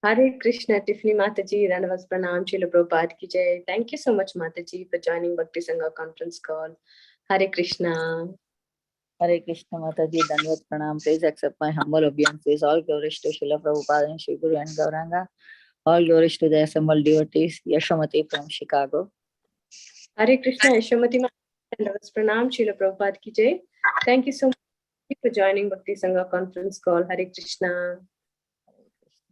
Hare Krishna, Tiffany Mataji, Ranavas Pranam, Srila Prabhupada ki jai. Thank you so much, Mataji, for joining Bhakti Sangha conference call. Hare Krishna. Hare Krishna Mataji, Dandavat Pranam. Please accept my humble obeisances. All glories to Srila Prabhupada and Shri Guru and Gauranga. All glories to the assembled devotees. Yashamati from Chicago. Hare Krishna, Yashamati Mataji, Ranavas Pranam, Srila Prabhupada ki jai. Thank you so much for joining Bhakti Sangha conference call. Hare Krishna.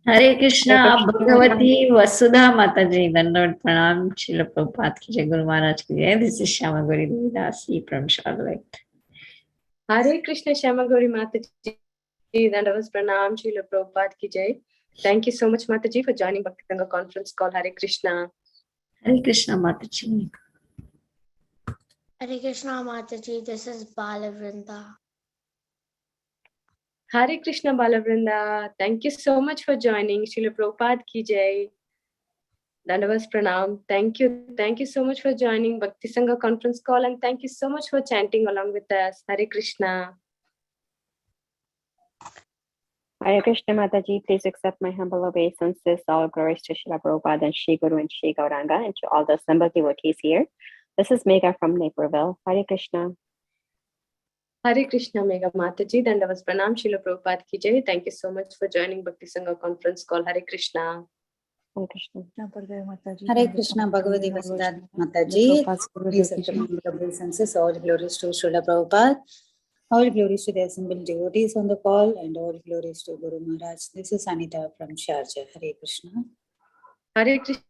Hare Krishna, Bhagavati Vasudha Mataji, Dandavat Pranam, Srila Prabhupada ki jai, Guru Maharaj ki jai. This is Shamagori Devidasi from Charlotte. Hare Krishna, Shamagori Mataji, Dandavas Pranam, Srila Prabhupada ki jai. Thank you so much, Mataji, for joining Bhakti Sangha conference call. Hare Krishna. Hare Krishna Mataji. Hare Krishna Mataji, this is Balavrinda. Hare Krishna Balavrinda. Thank you so much for joining. Srila Prabhupada ki jai. Dandavas Pranam. Thank you. Thank you so much for joining Bhakti Sangha conference call, and thank you so much for chanting along with us. Hare Krishna. Hare Krishna Mataji, please accept my humble obeisances. All glories to Srila Prabhupada and Shri Guru and Shri Gauranga and to all the assembled devotees here. This is Megha from Naperville. Hare Krishna. Hare Krishna Megha Mataji, Dandavas Pranam, Srila Prabhupada ki jai. Thank you so much for joining Bhakti Sangha conference call. Hare Krishna. Hare Krishna. Hare Krishna Bhagavati Vasudha Mataji. Please accept my obeisances. All glories to Srila Prabhupada. All glories to the assembled devotees on the call, and all glories to Guru Maharaj. This is Anita from Sharjah. Hare Krishna. Hare Krishna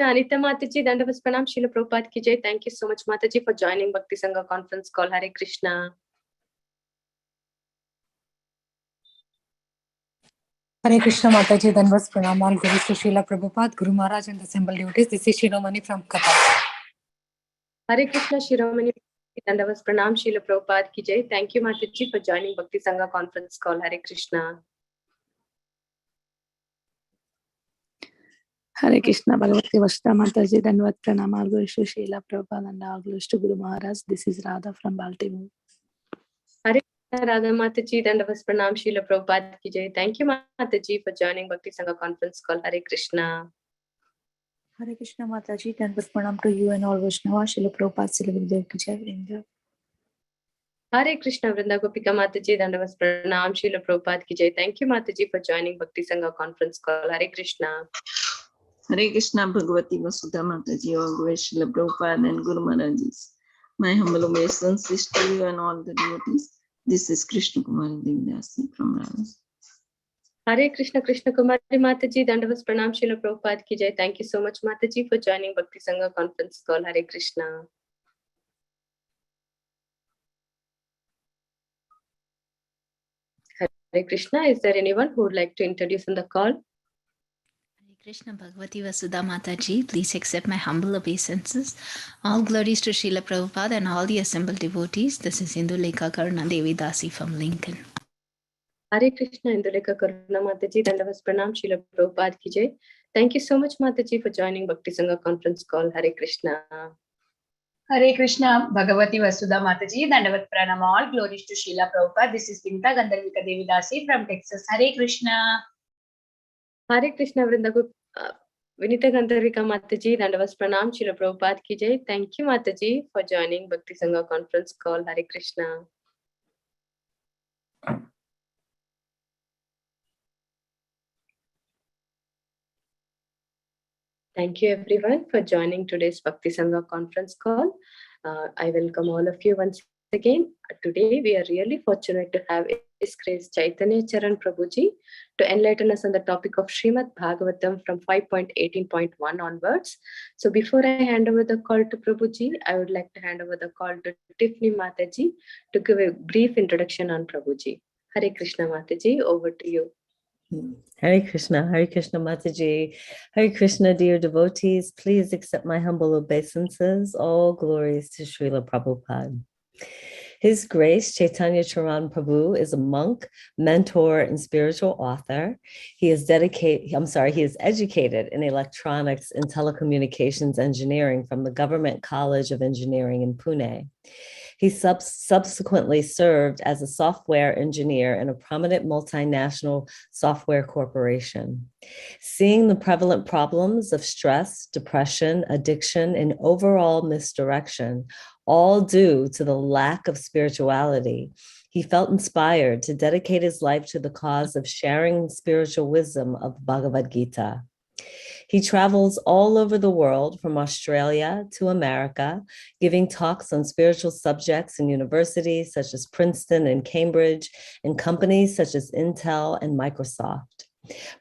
Anita Mataji, Dandavas Pranam, Srila Prabhupada ki jai. Thank you so much, Mataji, for joining Bhakti Sangha conference call. Hare Krishna. Hare Krishna Mataji, Danvas Pranam, all glories to Srila Prabhupada, Guru Maharaj and the assembled devotees. This is Shiromani from Qatar. Hare Krishna Shiromani, Dandavas Pranam, Srila Prabhupada ki jai. Thank you, Mataji, for joining Bhakti Sangha conference call. Hare Krishna. Hare Krishna Bhagavati Vasudha Mataji, Dandavat Pranam, all glories to Srila Prabhupada and all glories to Guru Maharaj. This is Radha from Baltimore. Hare Krishna Radha Mataji, Dandavas Pranam, Srila Prabhupada ki jai. Thank you, Mataji, for joining Bhakti Sangha conference call. Hare Krishna. Hare Krishna Mataji, Dandavat Pranam to you and all Vaishnava, Srila Prabhupada, Srila Gurudev ki jai, Vrinda. Hare Krishna Vrinda Gopika Mataji, Dandavas Pranam, Srila Prabhupada ki jai. Thank you, Mataji, for joining Bhakti Sangha conference call. Hare Krishna. Hare Krishna Bhagavati Vasudha Mataji, all glories Srila Prabhupada and Guru Maharajis. My humble obeisances to you and all the devotees. This is Krishna Kumari Devidasi from Radha. Hare Krishna Krishna Kumari Mataji, Dandavas Pranam, Srila Prabhupada ki jai. Thank you so much, Mataji, for joining Bhakti Sangha conference call. Hare Krishna. Hare Krishna. Is there anyone who would like to introduce in the call? Hare Krishna Bhagavati Vasudha Mataji, please accept my humble obeisances. All glories to Srila Prabhupada and all the assembled devotees. This is Indulekha Karuna Devi Dasi from Lincoln. Hare Krishna Indulekha Karuna Mataji, Dandavas Pranam, Srila Prabhupada ki jai. Thank you so much, Mataji, for joining Bhakti Sangha conference call. Hare Krishna. Hare Krishna Bhagavati Vasudha Mataji, Dandavat Pranam, all glories to Srila Prabhupada. This is Vinta Gandharvika Devi Dasi from Texas. Hare Krishna. Hare Krishna Vrinda Vinita Gandharvika Mataji, Dandavas Pranam, Srila Prabhupada ki jai. Thank you, Mataji, for joining Bhakti Sangha conference call. Hare Krishna. Thank you everyone for joining today's Bhakti Sangha conference call. I welcome all of you once again. Today we are really fortunate to have His Grace Chaitanya Charan Prabhu ji to enlighten us on the topic of Srimad Bhagavatam from 5.18.1 onwards. So before I hand over the call to Prabhu ji, I would like to hand over the call to Tiffany Mataji to give a brief introduction on Prabhu ji. Hare Krishna Mataji, over to you. Hare Krishna Mataji, Hare Krishna, dear devotees, please accept my humble obeisances. All glories to Srila Prabhupada. His Grace Chaitanya Charan Prabhu is a monk, mentor, and spiritual author. He is educated in electronics and telecommunications engineering from the Government College of Engineering in Pune. He subsequently served as a software engineer in a prominent multinational software corporation. Seeing the prevalent problems of stress, depression, addiction, and overall misdirection, all due to the lack of spirituality, he felt inspired to dedicate his life to the cause of sharing spiritual wisdom of Bhagavad Gita. He travels all over the world, from Australia to America, giving talks on spiritual subjects in universities such as Princeton and Cambridge, and companies such as Intel and Microsoft.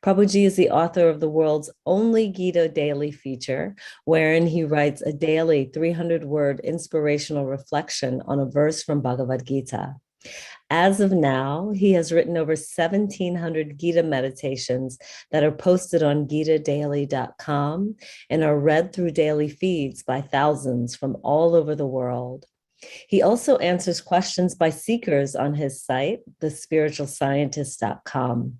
Prabhuji is the author of the world's only Gita daily feature, wherein he writes a daily 300-word inspirational reflection on a verse from Bhagavad Gita. As of now, he has written over 1,700 Gita meditations that are posted on gitadaily.com and are read through daily feeds by thousands from all over the world. He also answers questions by seekers on his site, thespiritualscientist.com,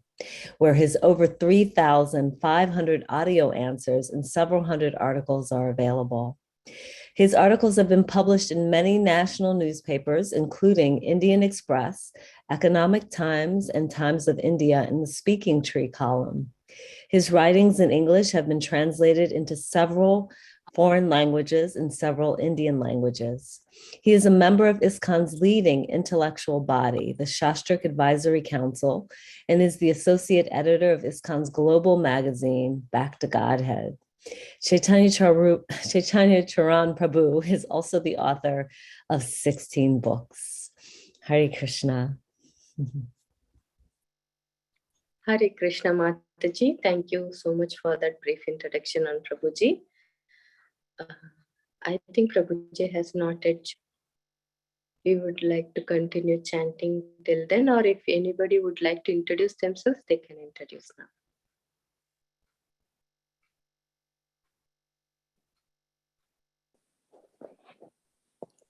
where his over 3,500 audio answers and several hundred articles are available. His articles have been published in many national newspapers, including Indian Express, Economic Times, and Times of India in the Speaking Tree column. His writings in English have been translated into several foreign languages and several Indian languages. He is a member of ISKCON's leading intellectual body, the Shastric Advisory Council, and is the associate editor of ISKCON's global magazine, Back to Godhead. Chaitanya Charan Prabhu is also the author of 16 books. Hare Krishna. Hare Krishna Mataji. Thank you so much for that brief introduction on Prabhuji. I think Prabhuji has not yet. We would like to continue chanting till then, or if anybody would like to introduce themselves, they can introduce now.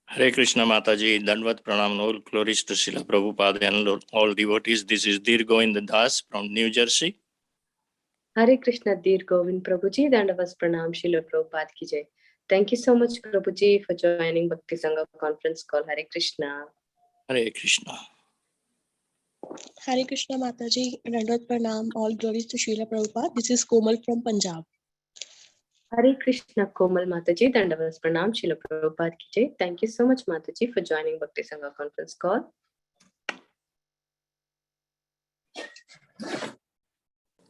Hare Krishna Mataji, Dandvat Pranam, all glories to Srila Prabhupada and all devotees. This is Dhir Govind Das from New Jersey. Hare Krishna, Dhir Govind Prabhuji, Dandavas Pranam, Srila Prabhupada ki jai. Thank you so much, Prabhuji, for joining Bhakti Sangha conference call. Hare Krishna. Hare Krishna. Hare Krishna Mataji, Dandvat Pranam, all glories to Srila Prabhupada. This is Komal from Punjab. Hare Krishna, Komal Mataji, Dandavas Pranam, Srila Prabhupada ki jai. Thank you so much, Mataji, for joining Bhakti Sangha conference call.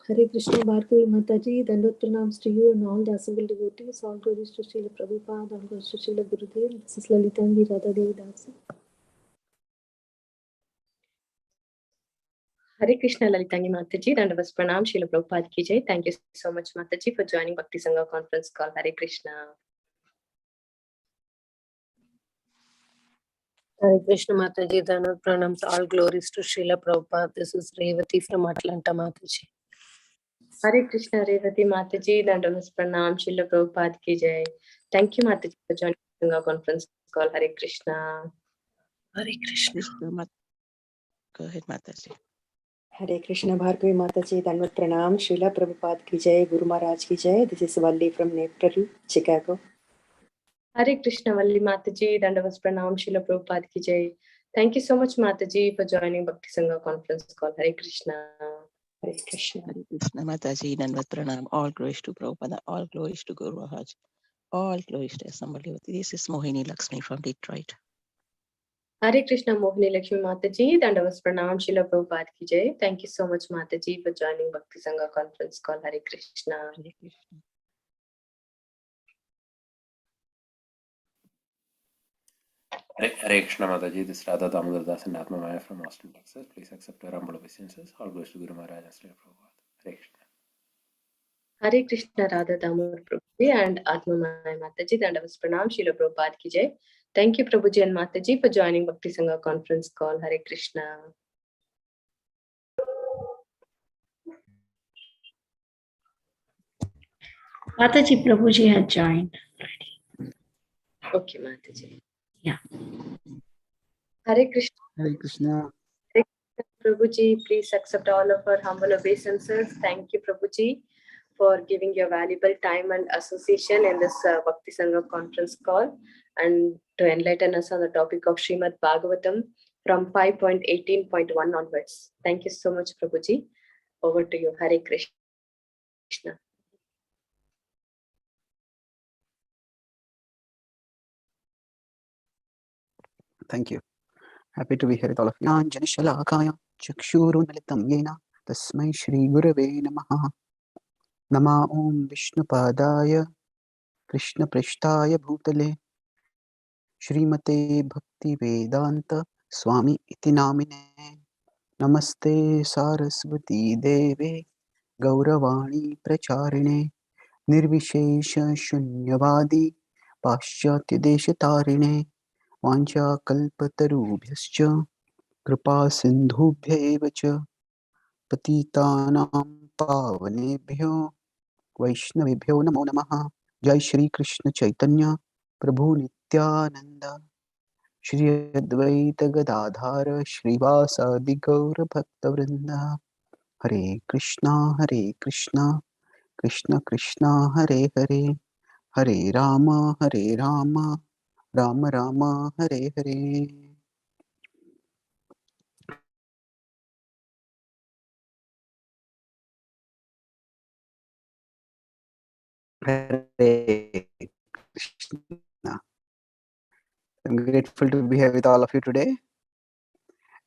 Hare Krishna, Bhargavi Mataji, Dandvat Pranams to you and all the assembled devotees. All glories to Srila Prabhupada, all glories to Srila Gurudev. This is Lalitangi Radha Devi Dasi. Hare Krishna, Lalitangi Mataji, Dandavas Pranam, Srila Prabhupada ki jai. Thank you so much, Mataji, for joining Bhakti Sangha conference call. Hare Krishna. Hare Krishna Mataji, Dandvat Pranams, all glories to Srila Prabhupada. This is Revati from Atlanta, Mataji. Hare Krishna, Revati Mataji, Dandavas Pranam, Srila Prabhupada ki jai. Thank you, Mataji, for joining Sangha conference call. Hare Krishna. Hare Krishna. Go ahead, Mataji. Hare Krishna, Bhargavi Mataji, Dandvat Pranam, Srila Prabhupada ki jai, Guru Maharaj ki jai. This is Valli from Nepal, Chicago. Hare Krishna, Valli Mataji, Dandavas Pranam, Srila Prabhupada ki jai. Thank you so much, Mataji, for joining Bhakti Sangha conference call. Hare Krishna. Hare Krishna. Hare Krishna Mataji, Dandvat Pranam, all glories to Prabhupada, all glories to Guru Maharaj, all glories to assembled devotees. This is Mohini Lakshmi from Detroit. Hare Krishna, Mohini Lakshmi Mataji, Dandavas Pranam, Srila Prabhupada ki jai. Thank you so much, Mataji, for joining Bhakti Sangha conference call. Hare Krishna. Hare Krishna. Hare Krishna Mataji, this is Radha Damodar Das and Atma Maya from Austin, Texas. Please accept your humble obeisances. All goes to Guru Maharaj and Srila Prabhupada. Hare Krishna. Hare Krishna, Radha Damodar Prabhuji and Atma Maya Mataji, Dandavas Pranam, Srila Prabhupada ki jai. Thank you, Prabhuji and Mataji, for joining Bhakti Sangha conference call. Hare Krishna. Mataji, Prabhuji had joined. Okay, Mataji. Yeah. Hare Krishna. Hare Krishna. Hare Krishna, Prabhuji, please accept all of our humble obeisances. Thank you, Prabhuji, for giving your valuable time and association in this Bhakti Sangha conference call. and to enlighten us on the topic of Srimad Bhagavatam from 5.18.1 onwards. Thank you so much, Prabhuji. Over to you. Hare Krishna. Thank you. Happy to be here with all of you. Janashalakaya chakshurunmilitam yena tasmai Shri Gurave Namaha. Nama Om Vishnupadaya Krishna Prishtaya Bhutale Shrimate Bhakti Vedanta Swami iti namine. Namaste Saraswati Deve Gauravani Pracharine Nirvishesha Shunyavadi Paschatya Deshatarine Vancha Kalpatarubhyascha Kripa Sindhubhya च पतितानां पावनेभ्यो वैष्णवेभ्यो नमो नमः. जय श्री कृष्ण चैतन्य प्रभु नित्यानंद श्री अद्वैत गदाधार श्रीवासादि गौर भक्तवृंद. हरे Krishna Krishna Krishna Hare Hare Hare Ram Ram Ram Hare Hare. Hare Krishna. I'm grateful to be here with all of you today.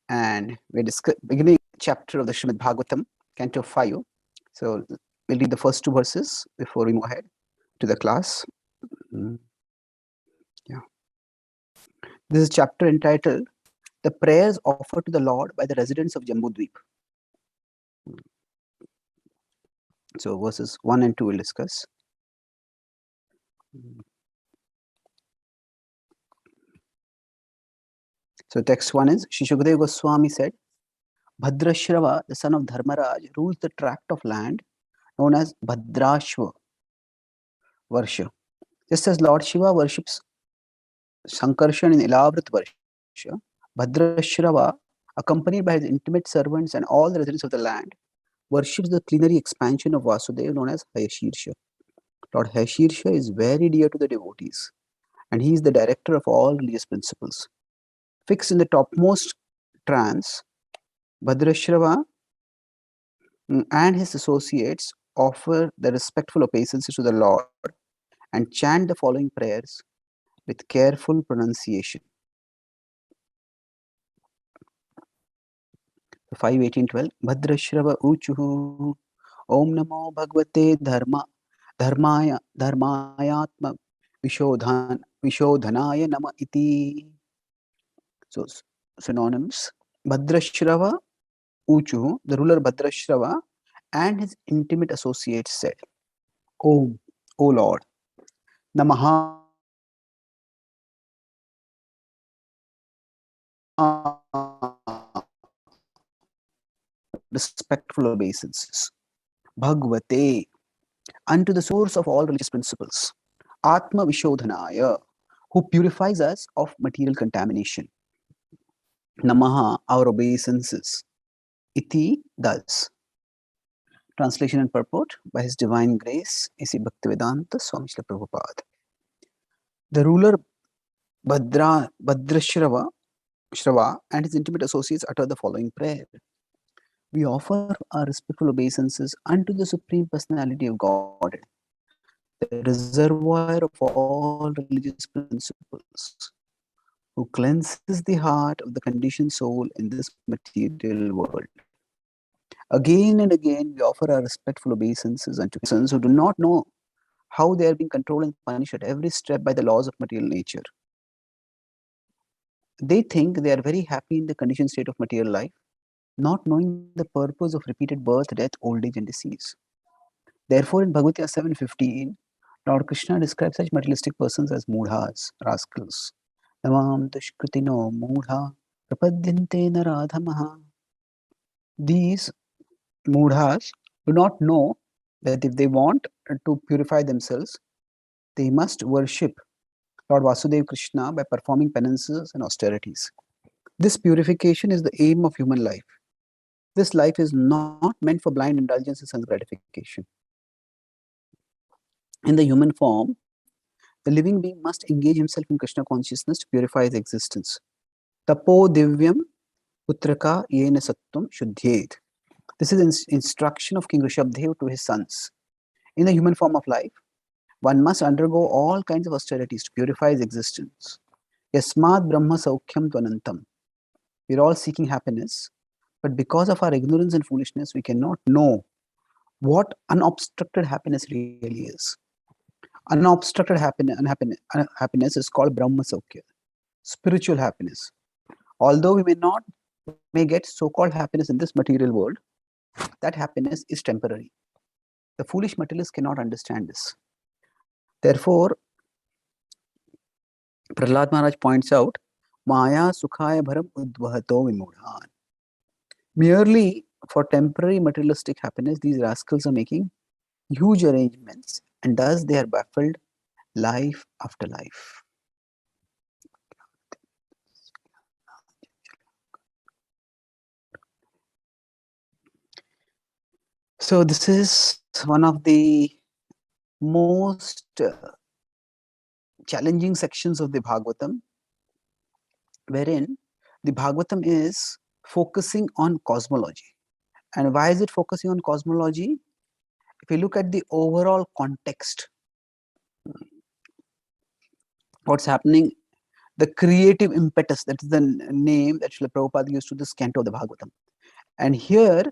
And we're beginning chapter of the Srimad Bhagavatam, Canto 5. So we'll read the first two verses before we move ahead to the class. Yeah. This is a chapter entitled The Prayers Offered to the Lord by the Residents of Jambudvip. So verses 1 and 2 we'll discuss. So text 1 is, Shri Shukadeva Goswami said, Bhadrashrava, the son of Dharmaraj, rules the tract of land known as Bhadrashva Varsha. Just as Lord Shiva worships Sankarshan in elaborate Varsha, Bhadrashrava, accompanied by his intimate servants and all the residents of the land, worships the plenary expansion of Vasudeva known as Hayashirsha. Lord Hayashirsha is very dear to the devotees, and he is the director of all religious principles. Fixed in the topmost trance, Bhadrashrava and his associates offer the respectful obeisances to the Lord and chant the following prayers with careful pronunciation. 5.18.12 Bhadrashrava Uchuhu Om Namo Bhagavate Dharmayatma Vishodhanaya Nama Iti. So synonyms: Bhadrashrava Uchuhu, the ruler Bhadrashrava and his intimate associates said, Om, O Lord, Namaha respectful obeisances. Bhagavate, unto the source of all religious principles. Atma Vishodhanaya, who purifies us of material contamination. Namaha, our obeisances. Iti, thus. Translation and purport by His Divine Grace, A.C. Bhaktivedanta Swami Srila Prabhupada. The ruler Bhadrashrava and his intimate associates utter the following prayer. We offer our respectful obeisances unto the Supreme Personality of God, the reservoir of all religious principles, who cleanses the heart of the conditioned soul in this material world. Again and again, we offer our respectful obeisances unto persons who do not know how they are being controlled and punished at every step by the laws of material nature. They think they are very happy in the conditioned state of material life, not knowing the purpose of repeated birth, death, old age, and disease. Therefore, in Bhagavad Gita 7.15, Lord Krishna describes such materialistic persons as mudhas, rascals. Navam dushkritino mudha prapadyante naradhamaha. These mudhas do not know that if they want to purify themselves, they must worship Lord Vasudeva Krishna by performing penances and austerities. This purification is the aim of human life. This life is not meant for blind indulgence and sense gratification. In the human form, the living being must engage himself in Krishna consciousness to purify his existence. Tapo divyam putraka yena sattvam shuddhyet. This is instruction of King Rishabdev to his sons. In the human form of life, one must undergo all kinds of austerities to purify his existence. Yasmad Brahma Saukhyam Tvanantam. We are all seeking happiness, but because of our ignorance and foolishness, we cannot know what unobstructed happiness really is. Unobstructed happiness is called Brahma Saukhya, spiritual happiness. Although we may get so-called happiness in this material world, that happiness is temporary. The foolish materialists cannot understand this. Therefore, Prahlad Maharaj points out, Maya Sukhaya Bharam Udvahato Vimudhan. Merely for temporary materialistic happiness, these rascals are making huge arrangements, and thus they are baffled life after life. So this is one of the most challenging sections of the Bhagavatam, wherein the Bhagavatam is focusing on cosmology. And why is it focusing on cosmology? If you look at the overall context, what's happening, the creative impetus, that is the name that Srila Prabhupada used to this canto of the Bhagavatam. And here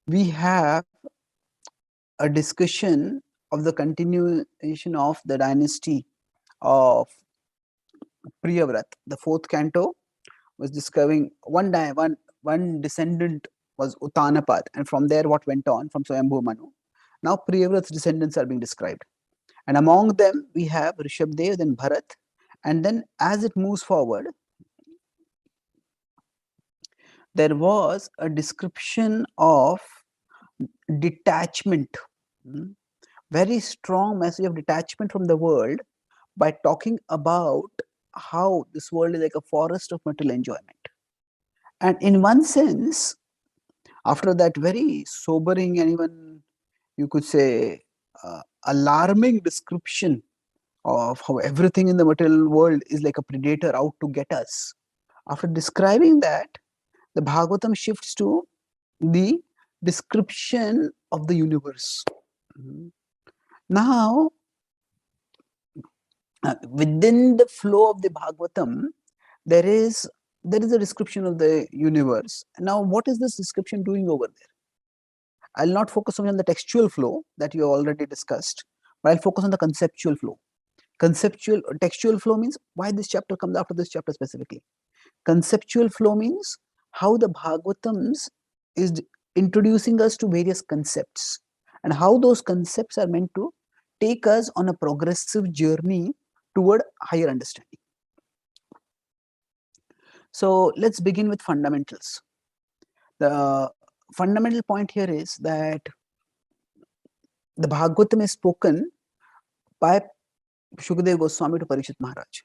we have a discussion of the continuation of the dynasty of Priyavrat. The fourth canto was discovering one descendant was Uttanapad, and from there what went on from Swayambhu Manu. Now Priyavrat's descendants are being described, and among them we have Rishabdev, then Bharat, and then as it moves forward, there was a description of detachment, very strong message of detachment from the world, by talking about how this world is like a forest of material enjoyment. And in one sense, after that very sobering and even you could say alarming description of how everything in the material world is like a predator out to get us, after describing that, the Bhagavatam shifts to the description of the universe. Now, within the flow of the Bhagavatam, there is a description of the universe. Now, what is this description doing over there? I'll not focus on the textual flow that you already discussed, but I'll focus on the conceptual flow. Textual flow means why this chapter comes after this chapter specifically. Conceptual flow means how the Bhagavatams is introducing us to various concepts and how those concepts are meant to take us on a progressive journey toward higher understanding. So let's begin with fundamentals. The fundamental point here is that the Bhagavatam is spoken by Shukadeva Goswami to Parikshit Maharaj.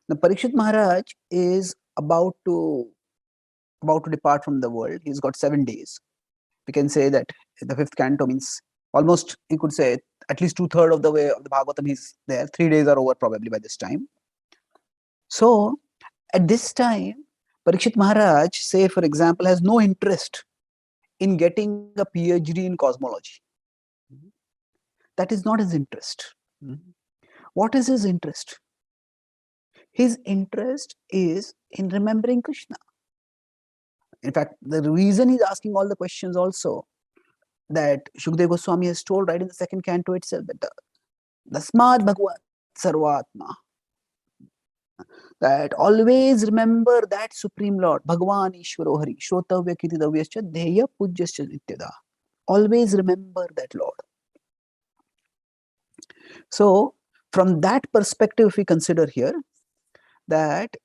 Now Parikshit Maharaj is about to depart from the world. He's got 7 days. We can say that the 5th canto means almost, you could say, at least 2/3 of the way of the Bhagavatam he's there. 3 days are over probably by this time. So at this time, Parikshit Maharaj, say for example, has no interest in getting a PhD in cosmology. That is not his interest. What is his interest? His interest is in remembering Krishna. In fact, the reason he's asking all the questions also, that Shukadeva Goswami has told right in the 2nd canto itself, that Dasmad Bhagavat Sarvatma, that always remember that Supreme Lord, Bhagavan Ishvaro Hari, Shrotavya Kitidavyaschya Dheya Pujyascha Nityada. Always remember that Lord. So, from that perspective, if we consider here that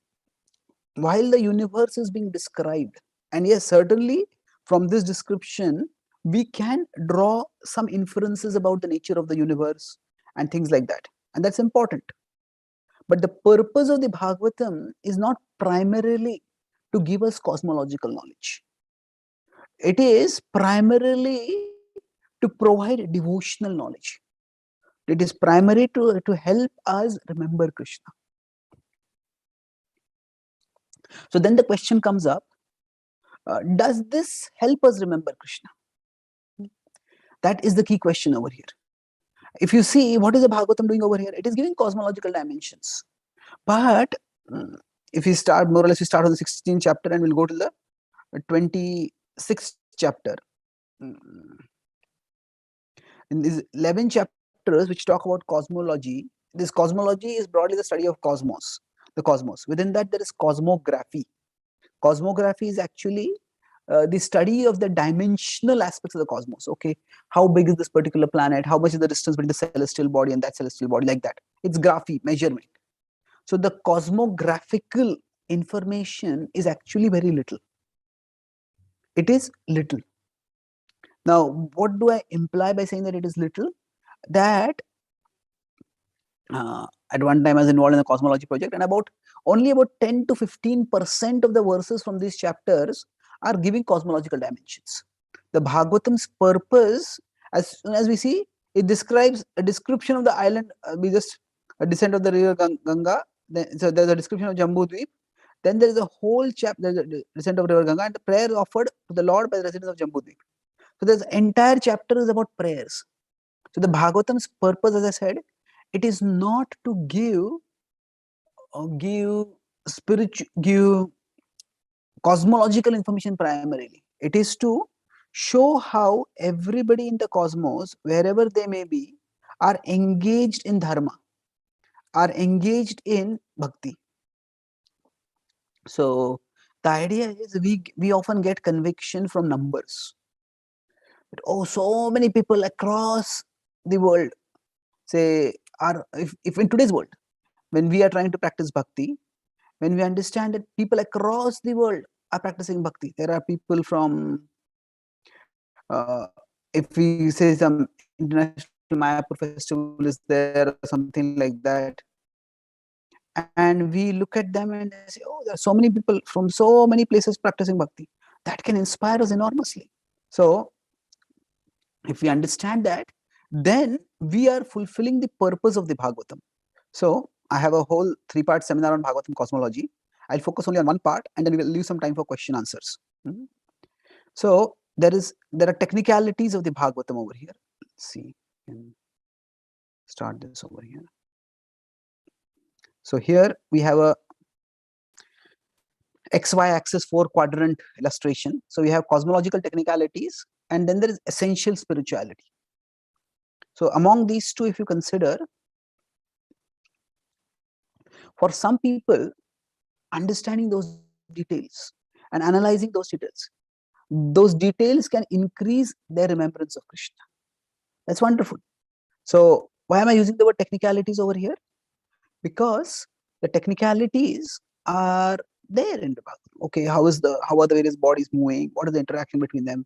while the universe is being described, and yes, certainly from this description, we can draw some inferences about the nature of the universe and things like that. And that's important. But the purpose of the Bhagavatam is not primarily to give us cosmological knowledge. It is primarily to provide devotional knowledge, It is primary to help us remember Krishna. So then the question comes up, does this help us remember Krishna? That is the key question over here. If you see, what is the Bhagavatam doing over here? It is giving cosmological dimensions. But if we start, more or less, we start on the 16th chapter and we'll go to the 26th chapter. In these 11 chapters which talk about cosmology, this cosmology is broadly the study of cosmos, the cosmos. Within that, there is cosmography. Cosmography is actually the study of the dimensional aspects of the cosmos. Okay, how big is this particular planet? How much is the distance between the celestial body and that celestial body? Like that. It's graphy, measurement. So the cosmographical information is actually very little. It is little. Now, what do I imply by saying that it is little? That at one time I was involved in a cosmology project, and only about 10 to 15% of the verses from these chapters are giving cosmological dimensions. The Bhagavatam's purpose, as soon as we see, it describes a description of the island, a descent of the river Ganga. So there's a description of Jambudvip. Then there is a whole chapter, there's a descent of river Ganga, and the prayer offered to the Lord by the residents of Jambudvip. So this entire chapter is about prayers. So the Bhagavatam's purpose, as I said, it is not to give cosmological information primarily. It is to show how everybody in the cosmos, wherever they may be, are engaged in dharma, are engaged in bhakti. So the idea is we often get conviction from numbers. But, oh, so many people across the world say if in today's world, when we are trying to practice bhakti, when we understand that people across the world are practicing bhakti, there are people from if we say some international Mayapur festival is there or something like that, and we look at them and say, oh, there are so many people from so many places practicing bhakti, that can inspire us enormously. So if we understand that, then we are fulfilling the purpose of the Bhagavatam. So I have a whole 3-part seminar on Bhagavatam cosmology. I'll focus only on one part, and then we will leave some time for question answers. So there are technicalities of the Bhagavatam over here. Let's see, start this over here. So here we have a XY axis 4-quadrant illustration. So we have cosmological technicalities, and then there is essential spirituality. So among these two, if you consider, for some people, understanding those details and analyzing those details can increase their remembrance of Krishna. That's wonderful. So why am I using the word technicalities over here? Because the technicalities are there in the Bhagavatam. Okay, how are the various bodies moving? What is the interaction between them?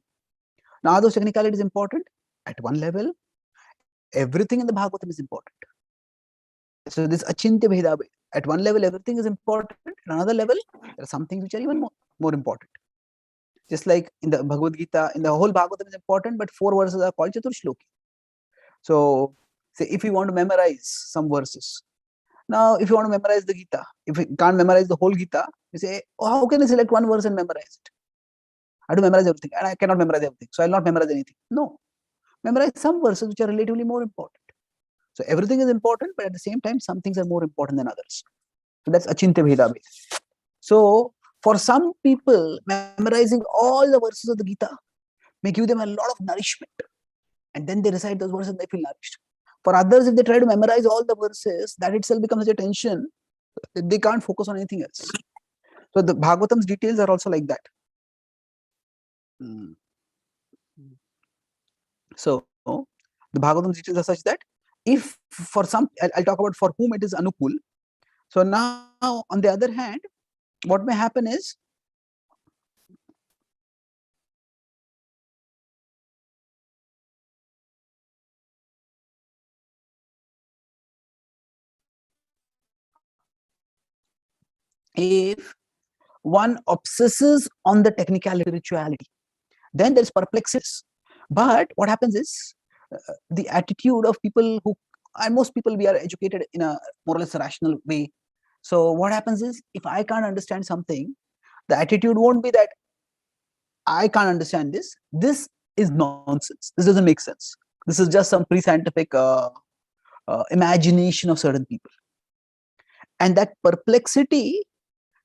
Now, are those technicalities important? At one level, everything in the Bhagavatam is important. So this achintya bheda, at one level, everything is important. At another level, there are some things which are even more important. Just like in the Bhagavad Gita, in the whole Bhagavatam is important, but 4 verses are called Chaturshloki. So, say if we want to memorize some verses, now if you want to memorize the Gita, if you can't memorize the whole Gita, you say, oh, how can I select one verse and memorize it? I have to memorize everything, and I cannot memorize everything, so I'll not memorize anything. No, memorize some verses which are relatively more important. So everything is important, but at the same time, some things are more important than others. So that's achintya bheda. So for some people, memorizing all the verses of the Gita may give them a lot of nourishment, and then they recite those verses and they feel nourished. For others, if they try to memorize all the verses, that itself becomes such a tension that they can't focus on anything else. So the Bhagavatam's details are also like that. So the Bhagavatam's details are such that if for some, I'll talk about for whom it is anukul. So now, on the other hand, what may happen is, if one obsesses on the technicality, spirituality, then there's perplexity. But what happens is, the attitude of people who and most people, we are educated in a more or less rational way. So what happens is, if I can't understand something, the attitude won't be that I can't understand this. This is nonsense. This doesn't make sense. This is just some pre-scientific imagination of certain people. And that perplexity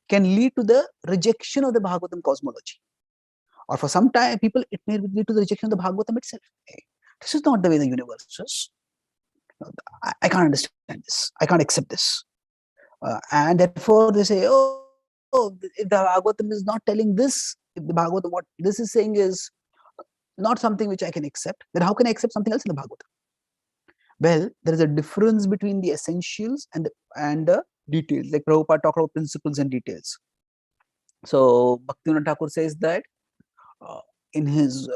can lead to the rejection of the Bhagavatam cosmology. Or for some time, people, it may lead to the rejection of the Bhagavatam itself. Hey, this is not the way the universe is. I can't understand this. I can't accept this. And therefore they say, oh, if the Bhagavatam is not telling this, if the Bhagavatam, what this is saying is not something which I can accept, then how can I accept something else in the Bhagavatam? Well, there is a difference between the essentials and the details. Like Prabhupada talked about principles and details. So Bhaktivinoda Thakur says that in his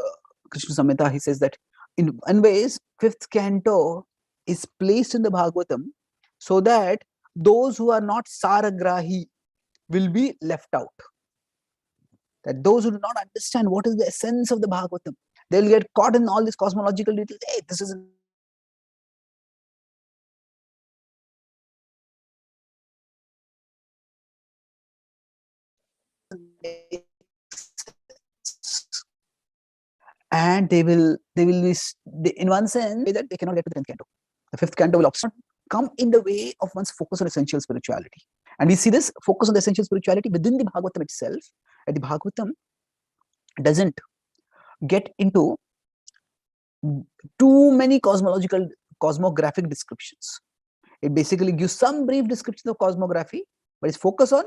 Krishna Samhita, he says that in one ways, 5th canto is placed in the Bhagavatam so that those who are not Saragrahi will be left out. That those who do not understand what is the essence of the Bhagavatam, they'll get caught in all these cosmological details. Hey, this is and they will be, in one sense, that they cannot get to the 10th canto. The 5th canto will also come in the way of one's focus on essential spirituality. And we see this focus on the essential spirituality within the Bhagavatam itself. And the Bhagavatam doesn't get into too many cosmographic descriptions. It basically gives some brief description of cosmography, but it's focused on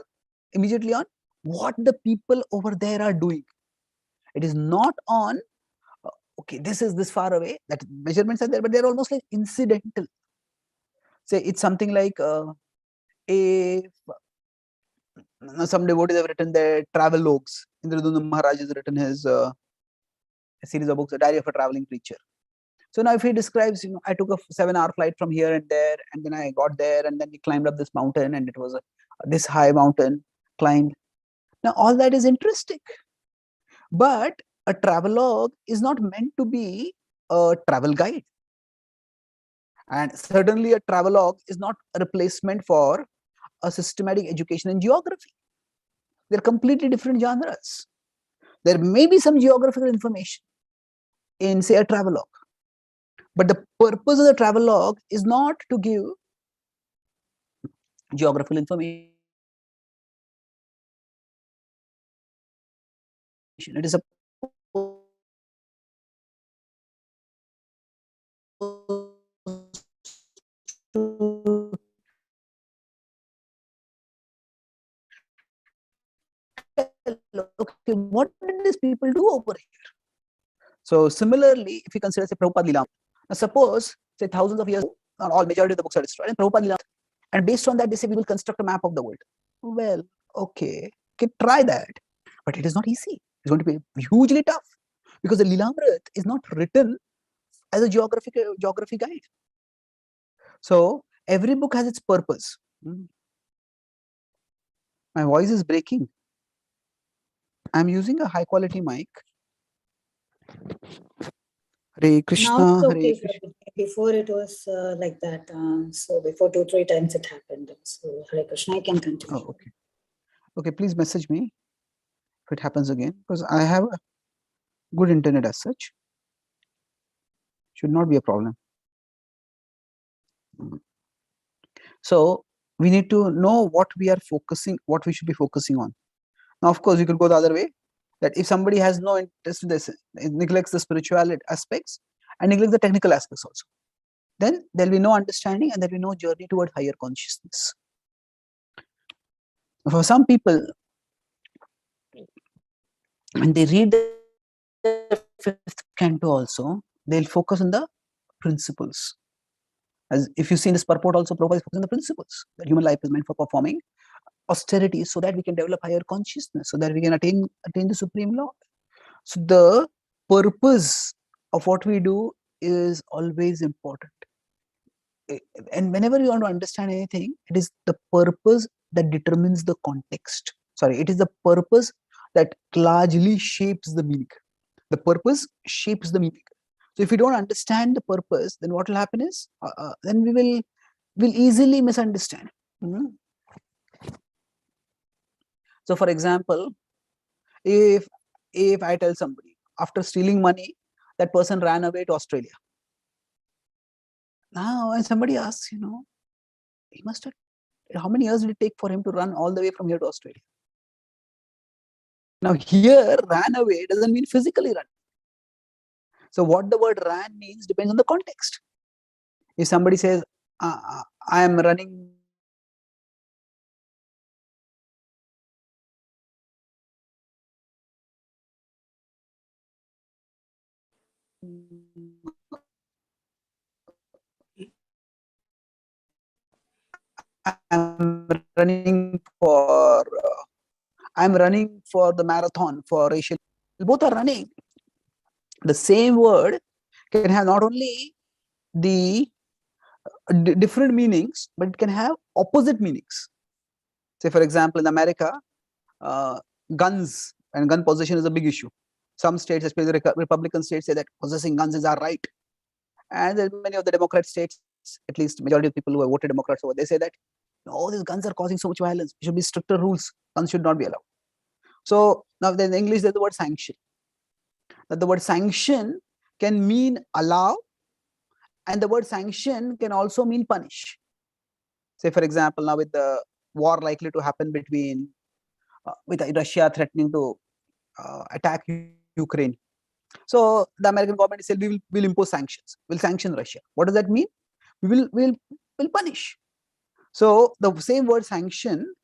immediately on what the people over there are doing. It is not on okay, this is this far away, that measurements are there, but they're almost like incidental. Say it's something like if some devotees have written their travelogues. Indradunda Maharaj has written his a series of books, A Diary of a Traveling Preacher. So now if he describes, I took a 7-hour flight from here and there, and then I got there, and then we climbed up this mountain, and it was this high mountain climbed. Now all that is interesting, but a travelogue is not meant to be a travel guide. And certainly a travelogue is not a replacement for a systematic education in geography. They're completely different genres. There may be some geographical information in, say, a travelogue, but the purpose of the travelogue is not to give geographical information. It is a okay, what did these people do over here? So similarly, if you consider, say, Prabhupada Leela, now suppose, say, thousands of years, not all, majority of the books are destroyed, and Prabhupada Leela, and based on that, they say we will construct a map of the world. Well, okay, try that, but it is not easy. It's going to be hugely tough, because the Leelamrit is not written as a geography guide. So every book has its purpose. My voice is breaking. I'm using a high quality mic. Hare Krishna. Now it's Hare okay. Krishna. Before it was like that. So before 2-3 times it happened. So Hare Krishna, I can continue. Oh, okay. Okay, please message me if it happens again, because I have a good internet as such. Should not be a problem. So we need to know what we are focusing, what we should be focusing on. Now, of course, you could go the other way, that if somebody has no interest in this, it neglects the spiritual aspects and neglects the technical aspects also, then there will be no understanding and there will be no journey toward higher consciousness. For some people, when they read the 5th canto also, they'll focus on the principles. As if you see in this purport also, Prabhupada is focusing on the principles, that human life is meant for performing austerities so that we can develop higher consciousness, so that we can attain the Supreme Lord. So the purpose of what we do is always important. And whenever you want to understand anything, it is the purpose that determines the context. Sorry, it is the purpose that largely shapes the meaning. The purpose shapes the meaning. So So if we don't understand the purpose, then what will happen is, then we will easily misunderstand. So for example, if I tell somebody after stealing money, that person ran away to Australia. Now when somebody asks, he must have, how many years did it take for him to run all the way from here to Australia? Now here, ran away doesn't mean physically run. So what the word ran means depends on the context. If somebody says, I am running I'm running for the marathon for Asia. Both are running. The same word can have not only the different meanings, but it can have opposite meanings. Say, for example, in America, guns and gun possession is a big issue. Some states, especially the Republican states, say that possessing guns is our right. And many of the Democrat states, at least majority of people who have voted Democrats over, they say that, no, these guns are causing so much violence. There should be stricter rules. Guns should not be allowed. So now in English, there's the word sanction. That the word sanction can mean allow, and the word sanction can also mean punish. Say, for example, now with the war likely to happen between, with Russia threatening to attack Ukraine. So the American government said, we will impose sanctions. We'll sanction Russia. What does that mean? We'll punish. So the same word sanction,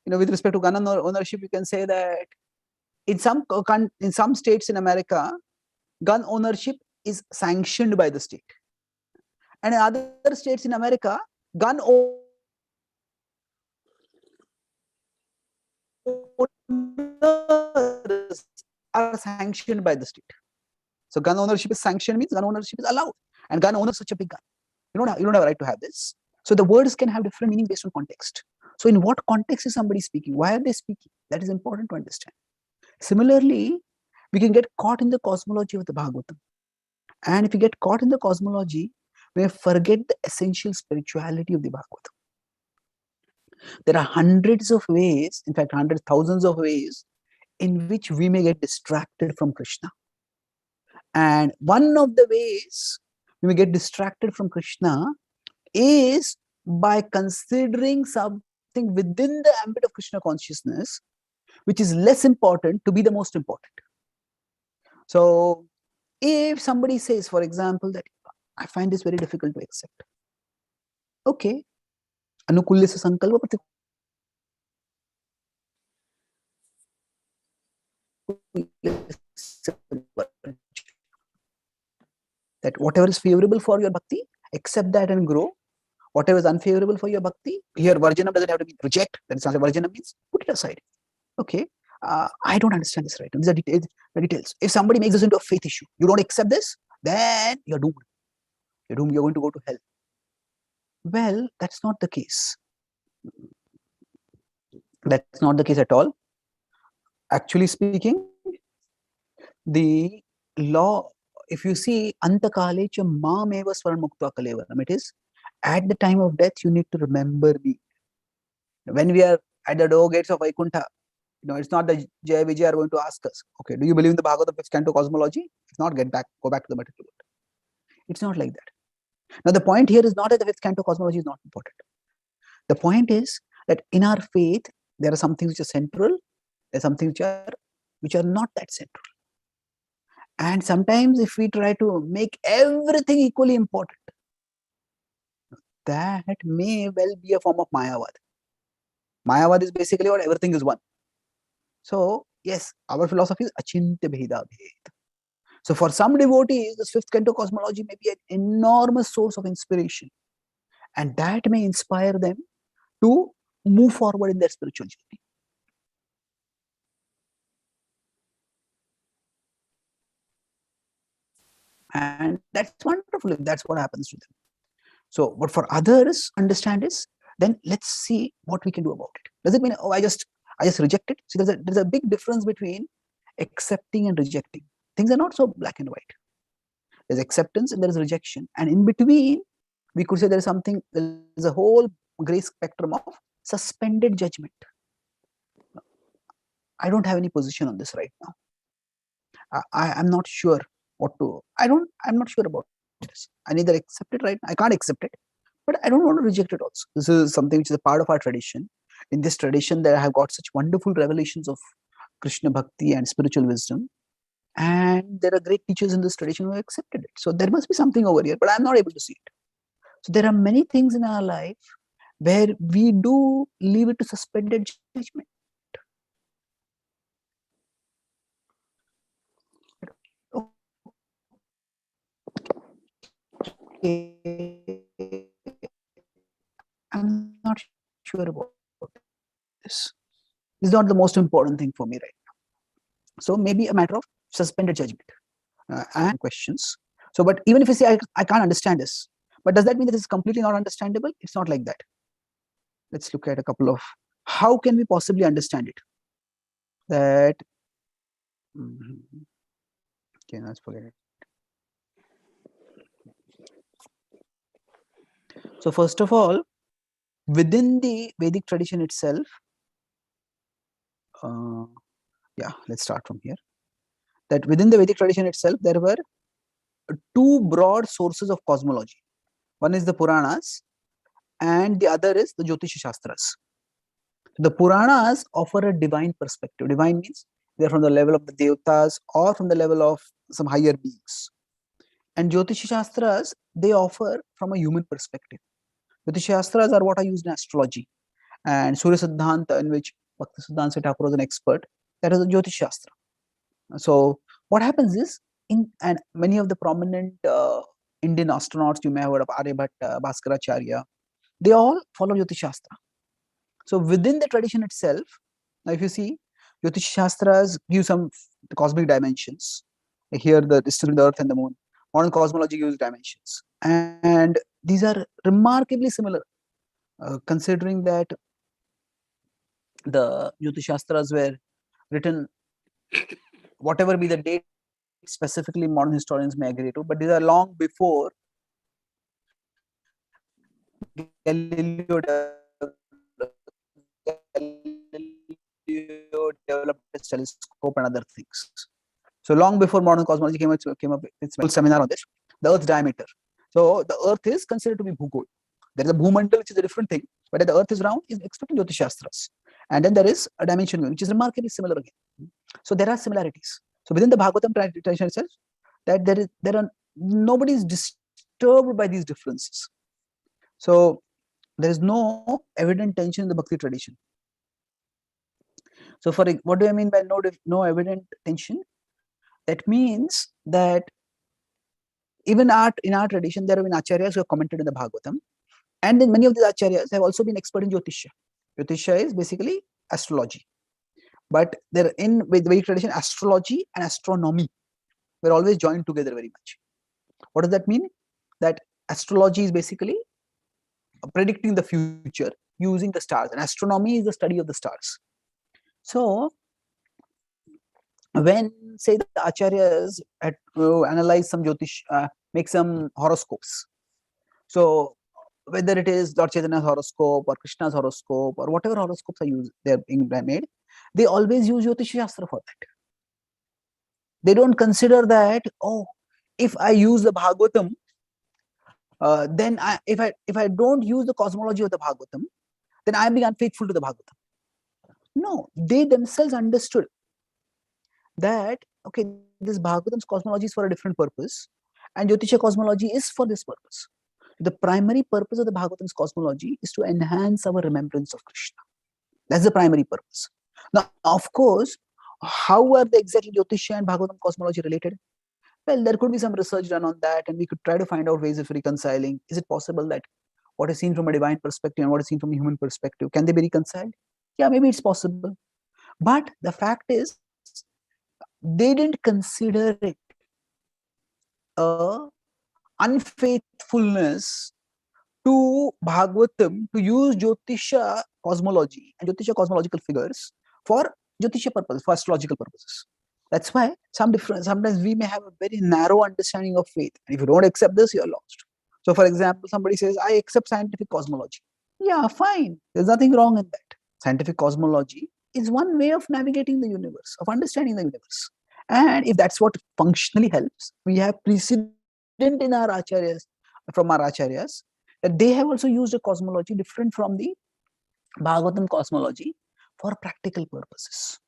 with respect to gun ownership, you can say that in some states in America, gun ownership is sanctioned by the state, and in other states in America, gun owners are sanctioned by the state. So gun ownership is sanctioned means gun ownership is allowed, and gun owner such a big gun. You don't have a right to have this. So the words can have different meaning based on context. So in what context is somebody speaking? Why are they speaking? That is important to understand. Similarly, we can get caught in the cosmology of the Bhagavatam. And if we get caught in the cosmology, we may forget the essential spirituality of the Bhagavatam. There are hundreds of ways, in fact, hundreds, thousands of ways in which we may get distracted from Krishna. And one of the ways we may get distracted from Krishna is by considering something within the ambit of Krishna consciousness, which is less important, to be the most important. So if somebody says, for example, that I find this very difficult to accept. Okay. Anukulya sa sankalpa pratik. That whatever is favorable for your bhakti, accept that and grow. Whatever is unfavorable for your bhakti, here Varjanam doesn't have to be reject. That's not what Varjanam means. Put it aside. Okay. I don't understand this right. These are details. If somebody makes this into a faith issue, you don't accept this, then you're doomed. You're doomed. You're going to go to hell. Well, that's not the case. That's not the case at all. Actually speaking, the law, if you see, Antakale cha mameva swaramukta kalevaram, it is at the time of death, you need to remember me. When we are at the door gates of Vaikuntha, it's not the Jaya Vijay are going to ask us, okay, do you believe in the Bhagavatam 5th canto cosmology? If not, go back to the material world. It's not like that. Now, the point here is not that the 5th canto cosmology is not important. The point is that in our faith, there are some things which are central, there are some things which are not that central. And sometimes if we try to make everything equally important, that may well be a form of Mayavad. Mayavad is basically what everything is one. So, yes, our philosophy is Achintya Bheda Bhed. So, for some devotees, this 5th canto cosmology may be an enormous source of inspiration. And that may inspire them to move forward in their spiritual journey. And that's wonderful if that's what happens to them. So, but for others, understand this, then let's see what we can do about it. Does it mean, oh, I just reject it? See, there's a big difference between accepting and rejecting. Things are not so black and white. There's acceptance and there is rejection. And in between, we could say there is something, there is a whole gray spectrum of suspended judgment. I don't have any position on this right now. I'm not sure what to, I'm not sure about this. I neither accept it right now. I can't accept it, but I don't want to reject it also. This is something which is a part of our tradition. In this tradition, there I have got such wonderful revelations of Krishna Bhakti and spiritual wisdom. And there are great teachers in this tradition who have accepted it. So there must be something over here, but I'm not able to see it. So there are many things in our life where we do leave it to suspended judgment. I'm not sure about this. This is not the most important thing for me right now. So maybe a matter of suspended judgment and questions. So, but even if you say I can't understand this, but does that mean that it's completely not understandable? It's not like that. Let's look at a couple of how can we possibly understand it. That okay, let's forget it. So first of all, within the Vedic tradition itself, yeah, let's start from here. That within the Vedic tradition itself, there were two broad sources of cosmology. One is the Puranas, and the other is the Jyotish Shastras. The Puranas offer a divine perspective. Divine means they're from the level of the Devatas or from the level of some higher beings. And Jyotish Shastras, they offer from a human perspective. Jyotish Shastras are what are used in astrology. And Surya Siddhanta, in which Bhakti Siddhanta Thakur was an expert, that is a Jyotish Shastra. So what happens is, and many of the prominent Indian astronauts you may have heard of, Aryabhatta, Bhaskaracharya, they all follow Jyotish Shastra. So within the tradition itself, now if you see, Jyotish Shastras give some cosmic dimensions. Here the distance between the earth and the moon. Modern cosmology gives dimensions. And these are remarkably similar, considering that the Jyotish Shastras were written, whatever be the date specifically modern historians may agree to, but these are long before Galileo developed his telescope and other things. So long before modern cosmology came up with its whole seminar on this, the Earth's diameter. So the Earth is considered to be Bhugol. There is a Bhumandal, which is a different thing, but the Earth is round, is expected Jyotish Shastras. And then there is a dimension which is remarkably similar again. So there are similarities. So within the Bhagavatam tradition itself, that nobody is disturbed by these differences. So there is no evident tension in the Bhakti tradition. So for what do I mean by no evident tension? That means that even in our tradition, there have been acharyas who have commented in the Bhagavatam, and then many of these acharyas have also been expert in Jyotisha. Jyotisha is basically astrology, but there in with Vedic tradition, astrology and astronomy were always joined together very much. What does that mean? That astrology is basically predicting the future using the stars, and astronomy is the study of the stars. So when, say, the acharyas analyze some Jyotish, make some horoscopes. So whether it is Lord Chaitanya's horoscope or Krishna's horoscope or whatever horoscopes are used, they're being made, they always use Jyotish Shastra for that. They don't consider that, oh, if I use the Bhagavatam, then if I don't use the cosmology of the Bhagavatam, then I am being unfaithful to the Bhagavatam. No, they themselves understood that, okay, this Bhagavatam's cosmology is for a different purpose, and Jyotisha cosmology is for this purpose. The primary purpose of the Bhagavatam's cosmology is to enhance our remembrance of Krishna. That's the primary purpose. Now, of course, how are the exactly Jyotisha and Bhagavatam cosmology related? Well, there could be some research done on that, and we could try to find out ways of reconciling. Is it possible that what is seen from a divine perspective and what is seen from a human perspective, can they be reconciled? Yeah, maybe it's possible. But the fact is, they didn't consider it unfaithfulness to Bhagavatam to use Jyotisha cosmology and Jyotisha cosmological figures for Jyotisha purposes, for astrological purposes. That's why sometimes we may have a very narrow understanding of faith. And if you don't accept this, you're lost. So for example, somebody says, I accept scientific cosmology. Yeah, fine. There's nothing wrong in that. Scientific cosmology is one way of navigating the universe, of understanding the universe. And if that's what functionally helps, we have precedent in our acharyas, from our acharyas, that they have also used a cosmology different from the Bhagavatam cosmology for practical purposes.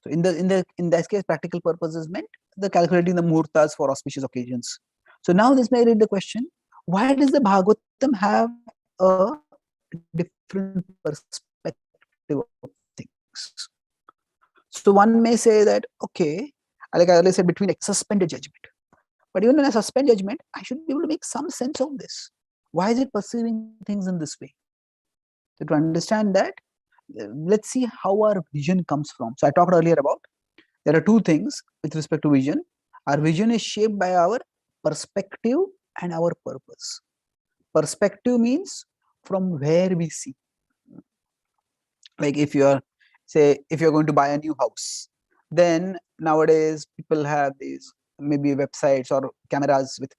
So in this case, practical purposes meant the calculating the muhurtas for auspicious occasions. So now this may raise the question: why does the Bhagavatam have a different perspective of things? So one may say that, okay, like I earlier said, between a suspended judgment. But even in a suspended judgment, I should be able to make some sense of this. Why is it perceiving things in this way? So to understand that, let's see how our vision comes from. So I talked earlier about there are two things with respect to vision. Our vision is shaped by our perspective and our purpose. Perspective means from where we see. Like if you're going to buy a new house, then nowadays people have these maybe websites or cameras with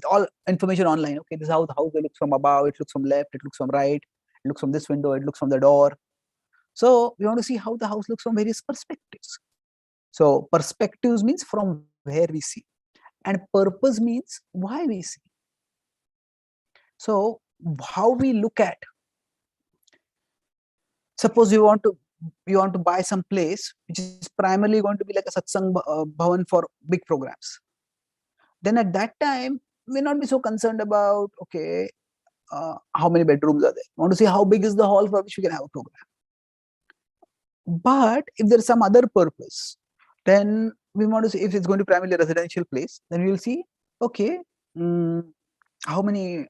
all information online. Okay, this is how the house looks from above, it looks from left, it looks from right, it looks from this window, it looks from the door. So we want to see how the house looks from various perspectives. So perspectives means from where we see, and purpose means why we see. So how we look at, suppose you want to buy some place which is primarily going to be like a satsang bhavan for big programs. Then at that time, we may not be so concerned about, okay, how many bedrooms are there. We want to see how big is the hall for which we can have a program. But if there is some other purpose, then we want to see, if it's going to primarily a residential place, then we will see, okay, how many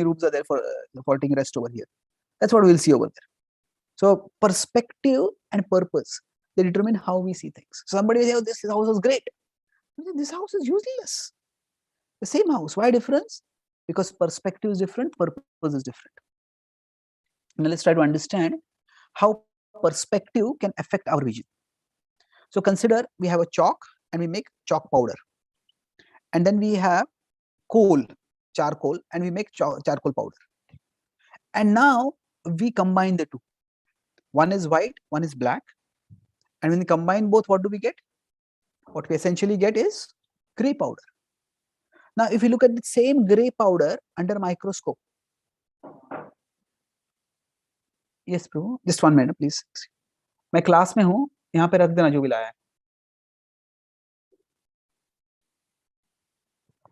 rooms are there for taking rest over here. That's what we'll see over there. So perspective and purpose, they determine how we see things. Somebody will say, oh, this house is great. This house is useless. The same house. Why difference? Because perspective is different, purpose is different. Now let's try to understand how perspective can affect our vision. So consider we have a chalk and we make chalk powder. And then we have charcoal, and we make charcoal powder. And now we combine the two. One is white, one is black. And when we combine both, what do we get? What we essentially get is gray powder. Now, if you look at the same gray powder under a microscope. Yes, Prabhu. Just 1 minute, please. मैं class में हूँ, यहाँ पे रख देना जो भी लाया है.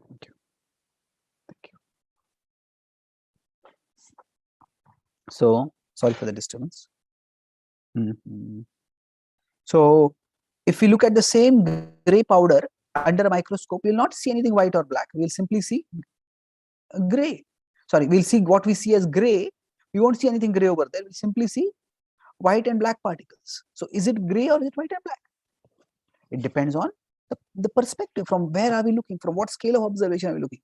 Thank you. Thank you. So, sorry for the disturbance. So, if we look at the same gray powder under a microscope, we will not see anything white or black. We will simply see gray. Sorry, we'll see what we see as gray. We won't see anything gray over there. We'll simply see white and black particles. So is it gray or is it white and black? It depends on the perspective. From where are we looking? From what scale of observation are we looking?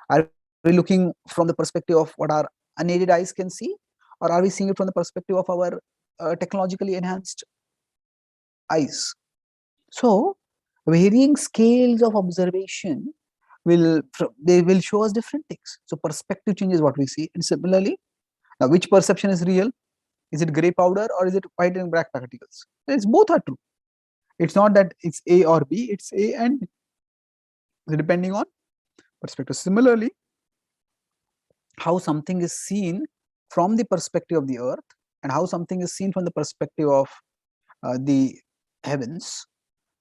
Are we looking from the perspective of what our unaided eyes can see? Or are we seeing it from the perspective of our technologically enhanced eyes? So varying scales of observation will show us different things. So perspective changes what we see. And similarly, now which perception is real? Is it gray powder or is it white and black particles? It's both are true. It's not that it's A or B, it's A and B, depending on perspective. Similarly, how something is seen from the perspective of the earth and how something is seen from the perspective of the heavens,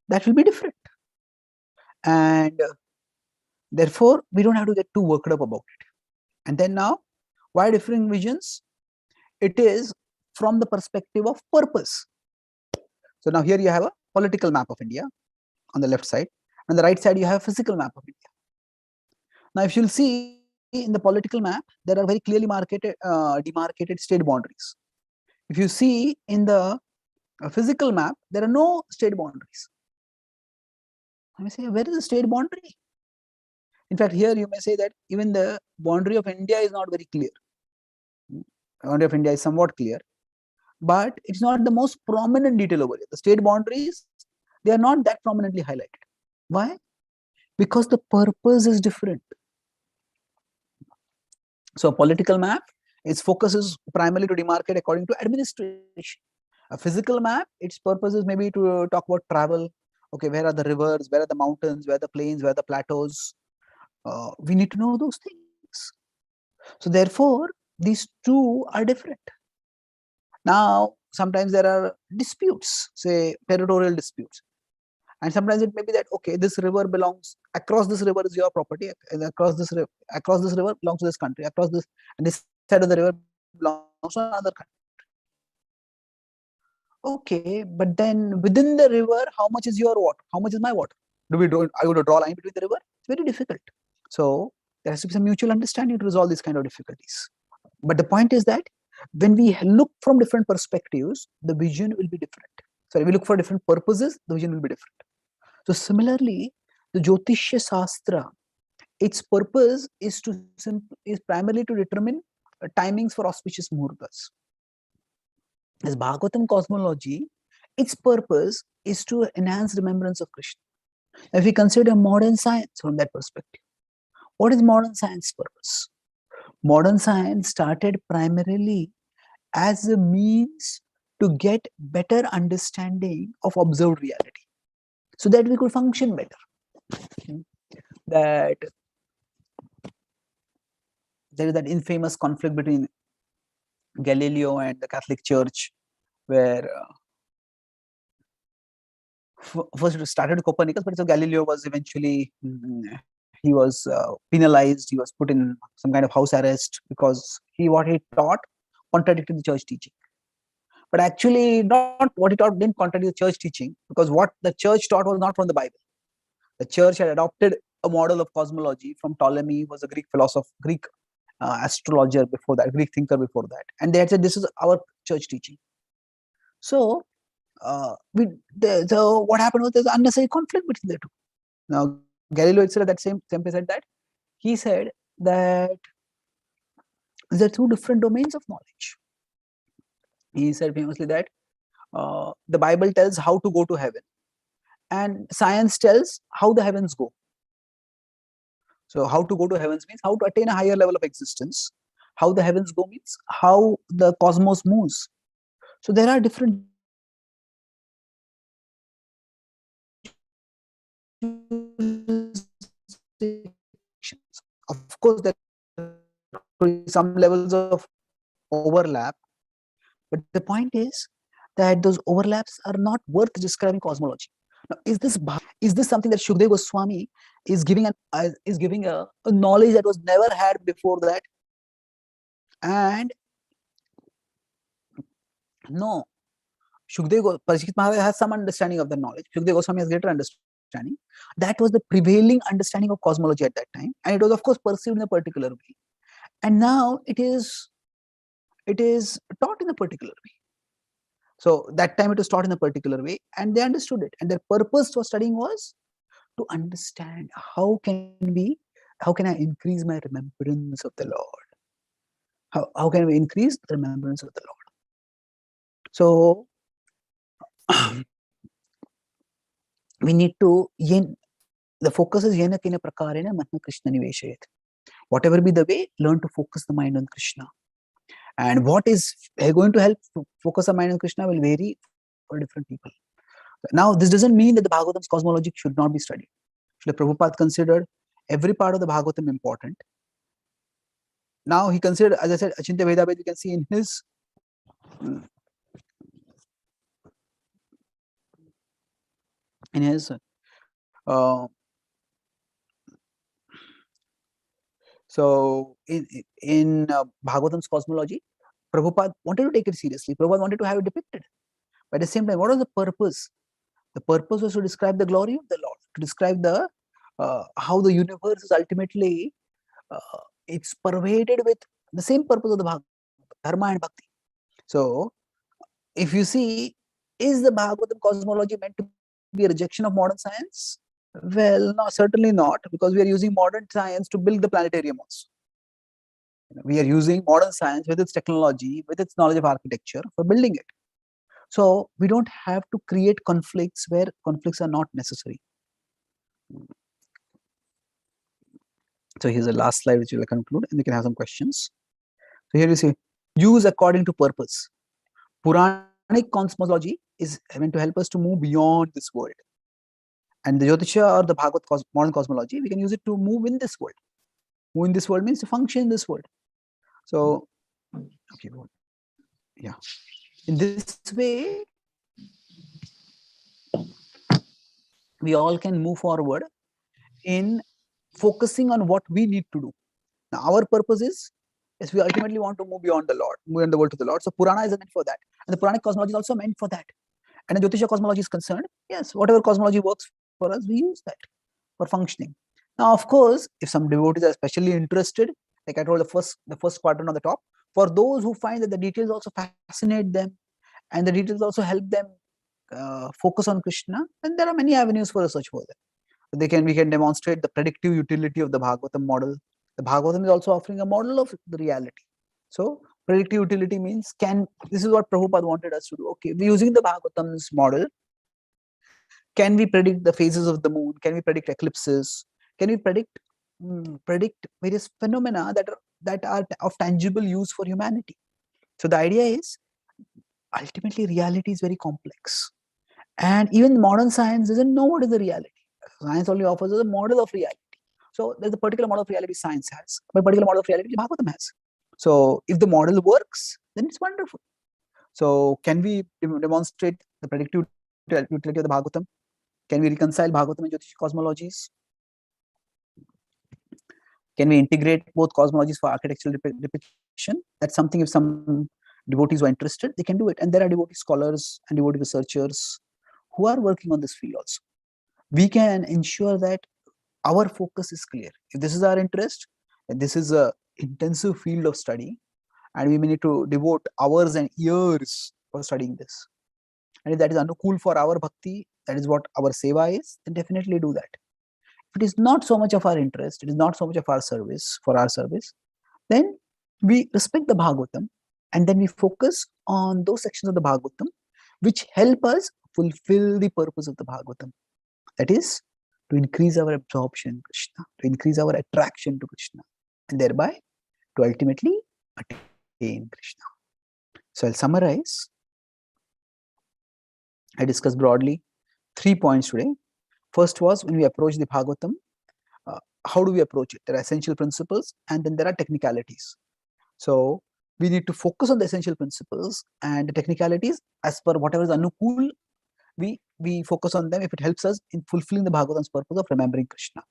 that will be different. And therefore, we don't have to get too worked up about it. And then now, why differing visions? It is from the perspective of purpose. So now here you have a political map of India on the left side. On the right side, you have a physical map of India. Now, if you'll see in the political map, there are very clearly demarcated state boundaries. If you see in the physical map, there are no state boundaries. I may say, where is the state boundary? In fact, here you may say that even the boundary of India is not very clear. The boundary of India is somewhat clear, but it's not the most prominent detail over here. The state boundaries, they are not that prominently highlighted. Why? Because the purpose is different. So a political map, its focus is primarily to demarcate according to administration. A physical map, its purpose is maybe to talk about travel. Okay, where are the rivers, where are the mountains, where are the plains, where are the plateaus? We need to know those things. So therefore, these two are different. Now, sometimes there are disputes, say territorial disputes. And sometimes it may be that, okay, this river belongs, across this river is your property, across this river belongs to this country, across this, and this side of the river belongs to another country. Okay, but then within the river, how much is your water? How much is my water? Are we going to draw a line between the river? It's very difficult. So there has to be some mutual understanding to resolve these kind of difficulties. But the point is that when we look from different perspectives, the vision will be different. So if we look for different purposes, the vision will be different. So similarly, the Jyotishya Shastra, its purpose is primarily to determine timings for auspicious muhurtas. As Bhagavatam Cosmology, its purpose is to enhance remembrance of Krishna. Now, if we consider modern science from that perspective, what is modern science purpose? Modern science started primarily as a means to get better understanding of observed reality, so that we could function better. That there is that infamous conflict between Galileo and the Catholic Church, where first it started with Copernicus, but so Galileo was eventually he was penalized. He was put in some kind of house arrest because what he taught contradicted the church teaching. But actually, not what he taught didn't contradict the church teaching, because what the church taught was not from the Bible. The church had adopted a model of cosmology from Ptolemy, who was a Greek philosopher, Greek astrologer before that, Greek thinker before that, and they had said this is our church teaching. So, so what happened was there's unnecessary conflict between the two. Now, Galileo itself, that same place said that he said that there are two different domains of knowledge. He said famously that the Bible tells how to go to heaven, and science tells how the heavens go. So how to go to heavens means how to attain a higher level of existence. How the heavens go means how the cosmos moves. So there are different of course there are some levels of overlap, but the point is that those overlaps are not worth describing cosmology. Now, is this something that Shukdev Goswami is giving a knowledge that was never had before that? And no, Parikshit Maharaj has some understanding of the knowledge. Shukdev Goswami has greater understanding. That was the prevailing understanding of cosmology at that time, and it was of course perceived in a particular way. And now it is taught in a particular way. So that time it was taught in a particular way, and they understood it. And their purpose for studying was to understand how can I increase my remembrance of the Lord? How can we increase the remembrance of the Lord? So we need to the focus is yena kena prakarena manna Krishna niveshayat. Whatever be the way, learn to focus the mind on Krishna. And what is going to help focus the mind on Krishna will vary for different people. Now, this doesn't mean that the Bhagavatam's cosmology should not be studied. Srila Prabhupada considered every part of the Bhagavatam important. Now, he considered, as I said, Achintya Vedabhed, you can see in his so in Bhagavatam's cosmology, Prabhupada wanted to take it seriously. Prabhupada wanted to have it depicted. But at the same time, what was the purpose? The purpose was to describe the glory of the Lord, to describe the how the universe is ultimately it's pervaded with the same purpose of the Bhagavatam, Dharma and Bhakti. So, if you see, is the Bhagavatam cosmology meant to be a rejection of modern science? Well, no, certainly not, because we are using modern science to build the planetarium also. We are using modern science with its technology, with its knowledge of architecture for building it. So we don't have to create conflicts where conflicts are not necessary. So here's the last slide which will conclude, and we can have some questions. So here you see, use according to purpose. Puranic cosmology is meant to help us to move beyond this world. And the Jyotisha or the Bhagavad modern cosmology, we can use it to move in this world. Move in this world means to function in this world. So, okay, yeah. In this way, we all can move forward in focusing on what we need to do. Now, our purpose is, yes, we ultimately want to move beyond the Lord, move in the world to the Lord. So Purana is meant for that. And the Puranic cosmology is also meant for that. And the Jyotisha cosmology is concerned, yes, whatever cosmology works for us, we use that for functioning. Now, of course, if some devotees are especially interested, like I told the first quadrant on the top, for those who find that the details also fascinate them and the details also help them focus on Krishna, then there are many avenues for research for them. We can demonstrate the predictive utility of the Bhagavatam model. The Bhagavatam is also offering a model of the reality. So predictive utility means this is what Prabhupada wanted us to do. Okay, we're using the Bhagavatam's model. Can we predict the phases of the moon? Can we predict eclipses? Can we predict various phenomena that are of tangible use for humanity? So the idea is, ultimately reality is very complex. And even modern science doesn't know what is the reality. Science only offers us a model of reality. So there's a particular model of reality science has, but a particular model of reality Bhagavatam has. So if the model works, then it's wonderful. So can we demonstrate the predictive utility of the Bhagavatam? Can we reconcile Bhagavatam and Jyotish cosmologies? Can we integrate both cosmologies for architectural depiction? That's something, if some devotees are interested, they can do it. And there are devotee scholars and devotee researchers who are working on this field also. We can ensure that our focus is clear. If this is our interest, and this is an intensive field of study, and we may need to devote hours and years for studying this. And if that is anukul for our bhakti, that is what our seva is, then definitely do that. If it is not so much of our interest, it is not so much of our service, then we respect the Bhagavatam, and then we focus on those sections of the Bhagavatam which help us fulfill the purpose of the Bhagavatam. That is, to increase our absorption in Krishna, to increase our attraction to Krishna, and thereby to ultimately attain Krishna. So I'll summarize. I discussed broadly 3 points today. First was, when we approach the Bhagavatam, how do we approach it? There are essential principles, and then there are technicalities. So we need to focus on the essential principles, and the technicalities, as per whatever is anukul, we focus on them if it helps us in fulfilling the Bhagavatam's purpose of remembering Krishna.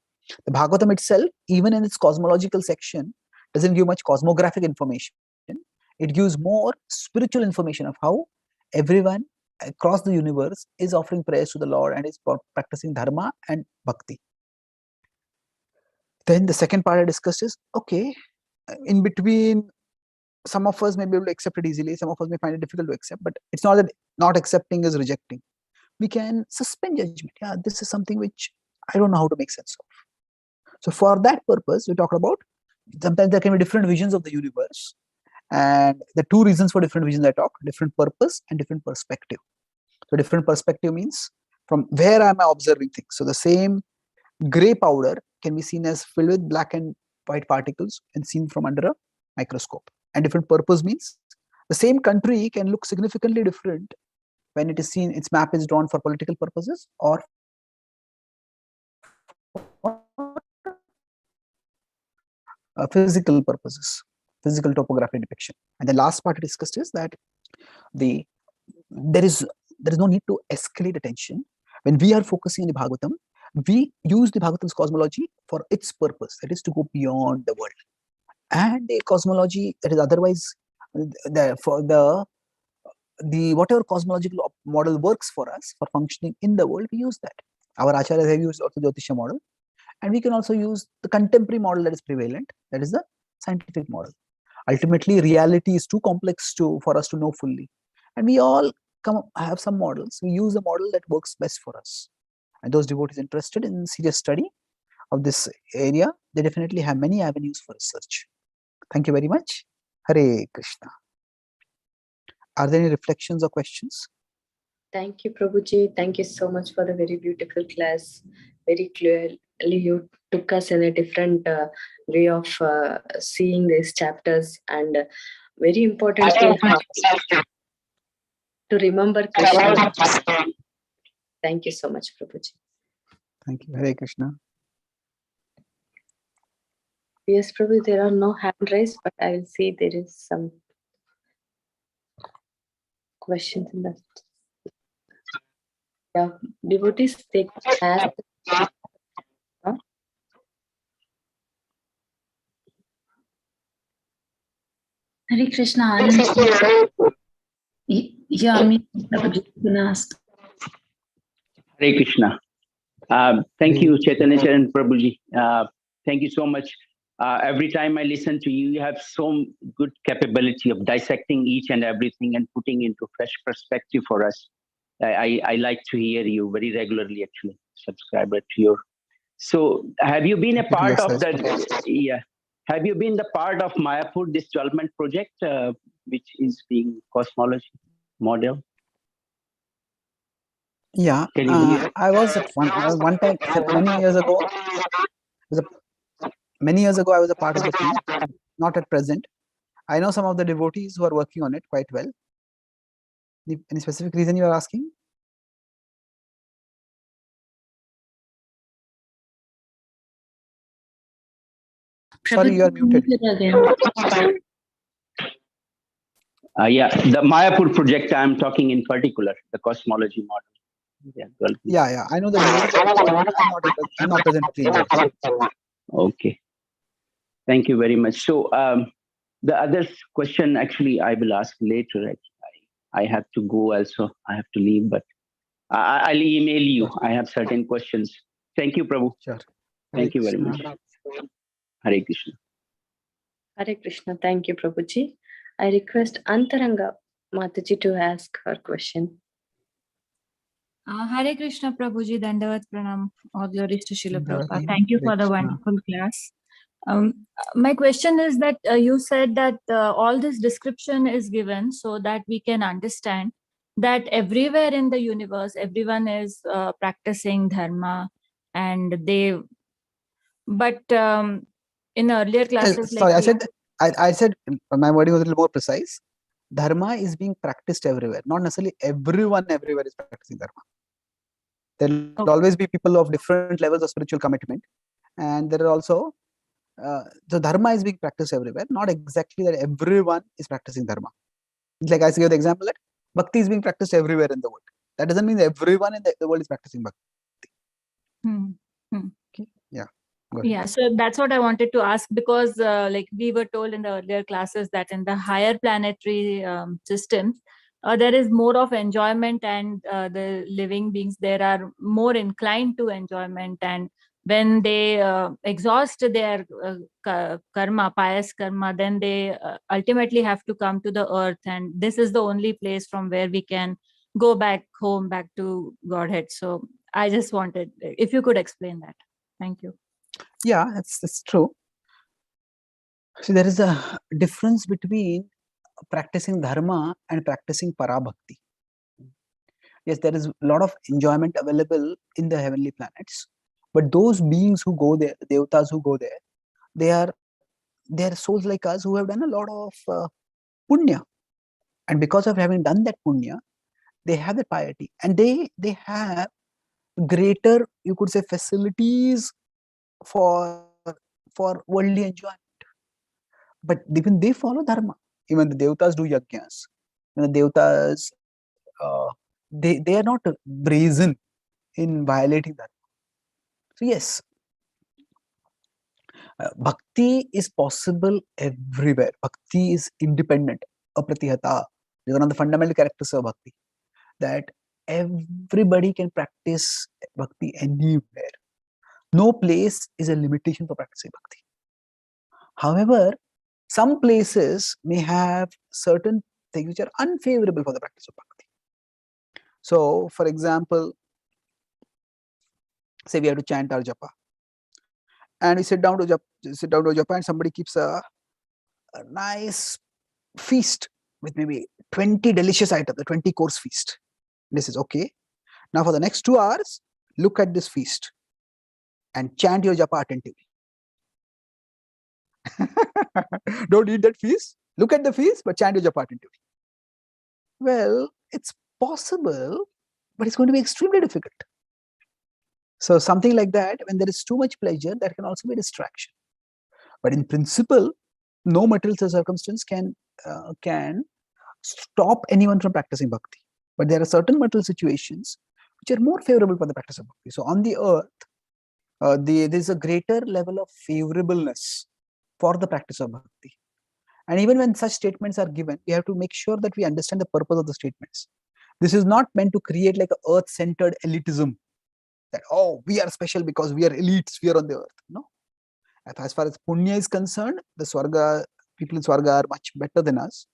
The Bhagavatam itself, even in its cosmological section, doesn't give much cosmographic information. It gives more spiritual information of how everyone across the universe is offering prayers to the Lord and is practicing Dharma and Bhakti. Then the second part I discussed is, okay, in between, some of us may be able to accept it easily, some of us may find it difficult to accept, but it's not that not accepting is rejecting. We can suspend judgment. Yeah, this is something which I don't know how to make sense of. So for that purpose, we talked about, sometimes there can be different visions of the universe. And the two reasons for different visions I talked: different purpose and different perspective. So different perspective means, from where am I observing things? So the same gray powder can be seen as filled with black and white particles and seen from under a microscope. And different purpose means, the same country can look significantly different when it is seen, its map is drawn for political purposes or physical purposes, physical topography depiction. And the last part I discussed is that there is no need to escalate attention. When we are focusing on the Bhagavatam, we use the Bhagavatam's cosmology for its purpose, that is to go beyond the world. And the cosmology that is otherwise, whatever cosmological model works for us for functioning in the world, we use that. Our acharyas have used also Jyotisha model, and we can also use the contemporary model that is prevalent, that is the scientific model. Ultimately, reality is too complex for us to know fully, and we all have some models. We use the model that works best for us. And those devotees interested in serious study of this area, they definitely have many avenues for research. Thank you very much. Hare Krishna. Are there any reflections or questions? Thank you, Prabhuji. Thank you so much for the very beautiful class. Very clearly, you took us in a different way of seeing these chapters, and very important to remember Krishna. Thank you so much, Prabhuji. Thank you. Hare Krishna. Yes, Prabhu, there are no hand raised, but I will see there is some questions in that. Yeah, devotees, they ask. Huh? Hare Krishna. Yeah, I mean, Prabhuji, you can ask. Hare Krishna. Thank you, Chaitanya Charan Prabhuji. Thank you so much. Every time I listen to you, you have so good capability of dissecting each and everything and putting into fresh perspective for us. I like to hear you very regularly, actually, subscriber to your. So have you been a part of that? Yeah. Have you been the part of Mayapur, this development project, which is being Cosmology model? Yeah, I was at one time many years ago. Many years ago, I was a part of the team. Not at present. I know some of the devotees who are working on it quite well. Any specific reason you are asking? Sorry, you are muted. Yeah, the Mayapur project I'm talking in particular, the cosmology model. Yeah, I know the devotees. I'm not presently involved. Okay. Thank you very much. So the other question, actually, I will ask later. I have to go also. I have to leave, but I'll email you. I have certain questions. Thank you, Prabhu. Sure. Thank you very much. Hare Krishna. Hare Krishna. Thank you, Prabhuji. I request Antaranga Mataji to ask her question. Hare Krishna, Prabhuji, Dandavat Pranam, all glories to Srila Prabhupada. Thank you for the wonderful class. My question is that you said that all this description is given so that we can understand that everywhere in the universe, everyone is practicing Dharma, and they. But in earlier classes, sorry, I said my wording was a little more precise. Dharma is being practiced everywhere. Not necessarily everyone everywhere is practicing Dharma. There will always be people of different levels of spiritual commitment, and there are also the Dharma is being practiced everywhere. Not exactly that everyone is practicing Dharma. Like I gave the example that Bhakti is being practiced everywhere in the world. That doesn't mean that everyone in the world is practicing Bhakti. Okay. Yeah. Yeah, so that's what I wanted to ask, because like we were told in the earlier classes that in the higher planetary systems, there is more of enjoyment, and the living beings there are more inclined to enjoyment, and when they exhaust their karma, pious karma, then they ultimately have to come to the earth, and this is the only place from where we can go back home, back to Godhead. So I just wanted, if you could explain that. Thank you. Yeah, that's true. So there is a difference between practicing Dharma and practicing Parabhakti. Yes, there is a lot of enjoyment available in the heavenly planets, but those beings who go there, the devatas who go there, they are souls like us who have done a lot of punya, and because of having done that punya, they have the piety, and they have greater, you could say, facilities for worldly enjoyment. But even they follow Dharma. Even the devatas do yajnas. The devatas, they are not brazen in violating Dharma. So yes, Bhakti is possible everywhere. Bhakti is independent, apratihata. Is one of the fundamental characteristics of Bhakti, that everybody can practice Bhakti anywhere. No place is a limitation for practicing Bhakti. However, some places may have certain things which are unfavorable for the practice of Bhakti. So, for example, say we have to chant our japa, and we sit down to japa, and somebody keeps a nice feast with maybe 20 delicious items, a 20-course feast. This is okay. Now for the next 2 hours, look at this feast and chant your japa attentively. Don't eat that feast. Look at the feast, but chant your japa attentively. Well, it's possible, but it's going to be extremely difficult. So something like that, when there is too much pleasure, that can also be a distraction. But in principle, no material circumstance can stop anyone from practicing bhakti. But there are certain material situations which are more favorable for the practice of bhakti. So on the earth, there is a greater level of favorableness for the practice of bhakti. And even when such statements are given, we have to make sure that we understand the purpose of the statements. This is not meant to create like a earth-centered elitism that, oh, we are special because we are elites, we are on the earth. No. As far as punya is concerned, the swarga, people in swarga are much better than us.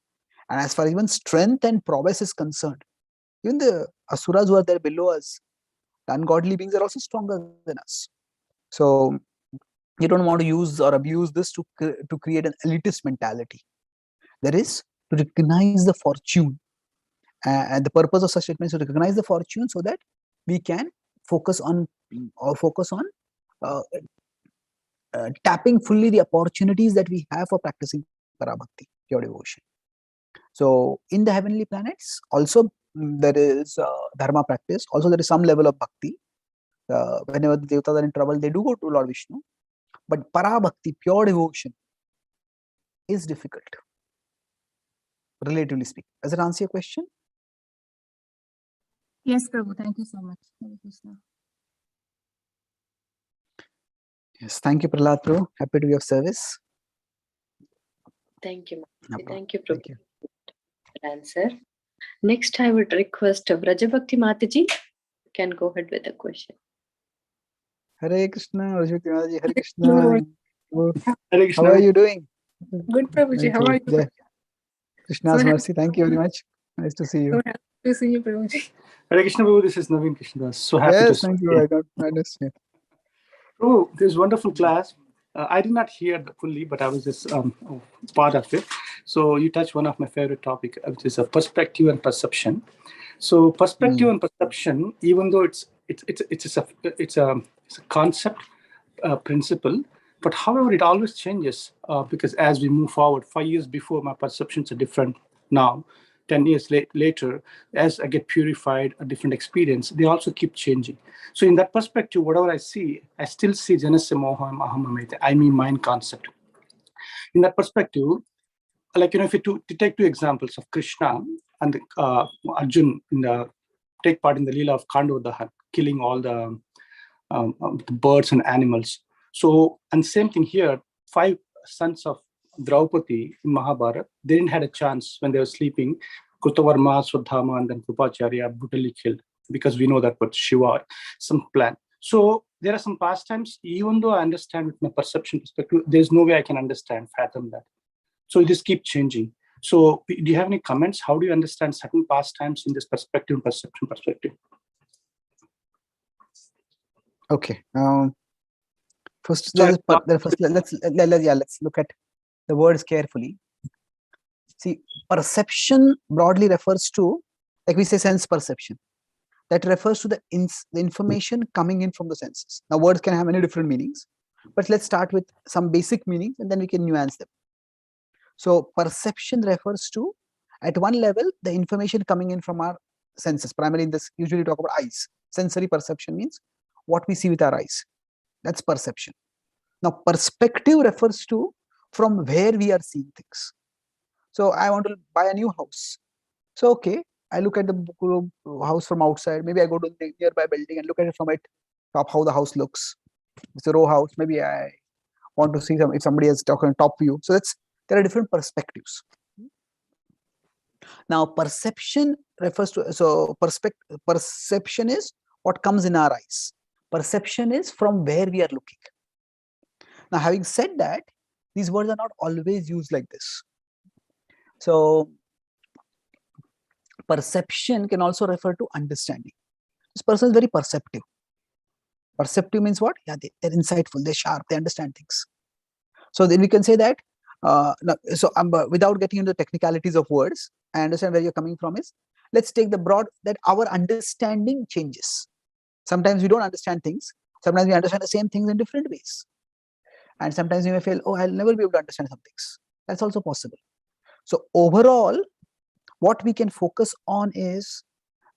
And as far as even strength and prowess is concerned, even the asuras who are there below us, the ungodly beings are also stronger than us. So you don't want to use or abuse this to create an elitist mentality. There is to recognize the fortune. And the purpose of such statements is to recognize the fortune so that we can focus on tapping fully the opportunities that we have for practicing parabhakti, pure devotion. So in the heavenly planets, also there is dharma practice. Also there is some level of bhakti. Whenever the devatas are in trouble, they do go to Lord Vishnu. But parabhakti, pure devotion, is difficult, relatively speaking. Does that answer your question? Yes, Prabhu. Thank you so much. Hare Krishna. Yes, thank you, Prahlad Prabhu. Happy to be of service. Thank you, No Mataji. problem. Thank you, Thank Prabhu, you. for the answer. Next, I would request Vrajabhakti Mataji can go ahead with the question. Hare Krishna, Vrajabhakti Mataji, Hare Krishna. Hare Krishna. How are you doing? Good, Prabhuji. How are you? Jai Krishna's So mercy. Thank you very much. Nice to see you. So happy to see you, Prabhuji. Hare Krishna, Prabhu. This is Naveen Krishnadas. So happy to Yes, see thank you. you. I don't understand. Prabhu, this wonderful class. I did not hear fully, but I was just part of it. So you touched one of my favorite topic, which is a perspective and perception. So perspective and perception, even though it's a concept, principle, but however it always changes because as we move forward, 5 years before my perceptions are different now. 10 years later, as I get purified, a different experience, they also keep changing. So in that perspective, whatever I see, I still see Janasya Moha Mahamamete, I mean mind concept. In that perspective, like, if you to take 2 examples of Krishna and Arjun take part in the Leela of Khandvodahan, killing all the birds and animals. So, and same thing here, 5 sons of Draupadi in Mahabharata, they didn't had a chance when they were sleeping. Krutavarma, Swadhama, and then Krupacharya brutally killed because we know that what Shiva, some plan. So there are some pastimes, even though I understand with my perception perspective, there's no way I can understand, fathom that. So it just keeps changing. So do you have any comments? How do you understand certain pastimes in this perspective and perception perspective? Okay. First, let's look at the words carefully. See, perception broadly refers to, like we say, sense perception. That refers to the information coming in from the senses. Now, words can have many different meanings, but let's start with some basic meanings and then we can nuance them. So, perception refers to, at one level, the information coming in from our senses. Primarily, in this, usually talk about eyes. Sensory perception means what we see with our eyes. That's perception. Now, perspective refers to from where we are seeing things. So, I want to buy a new house. So, okay, I look at the house from outside. Maybe I go to the nearby building and look at it from top, how the house looks. It's a row house. Maybe I want to see if somebody is talking top view. So there are different perspectives. Now, perception refers to, so perception is what comes in our eyes. Perception is from where we are looking. Now, having said that, these words are not always used like this. So, perception can also refer to understanding. This person is very perceptive. Perceptive means what? Yeah, they're insightful, they're sharp, they understand things. So then we can say that, without getting into the technicalities of words, I understand where you're coming from is, let's take the broad, that our understanding changes. Sometimes we don't understand things. Sometimes we understand the same things in different ways. And sometimes we may feel, oh, I'll never be able to understand some things. That's also possible. So overall, what we can focus on is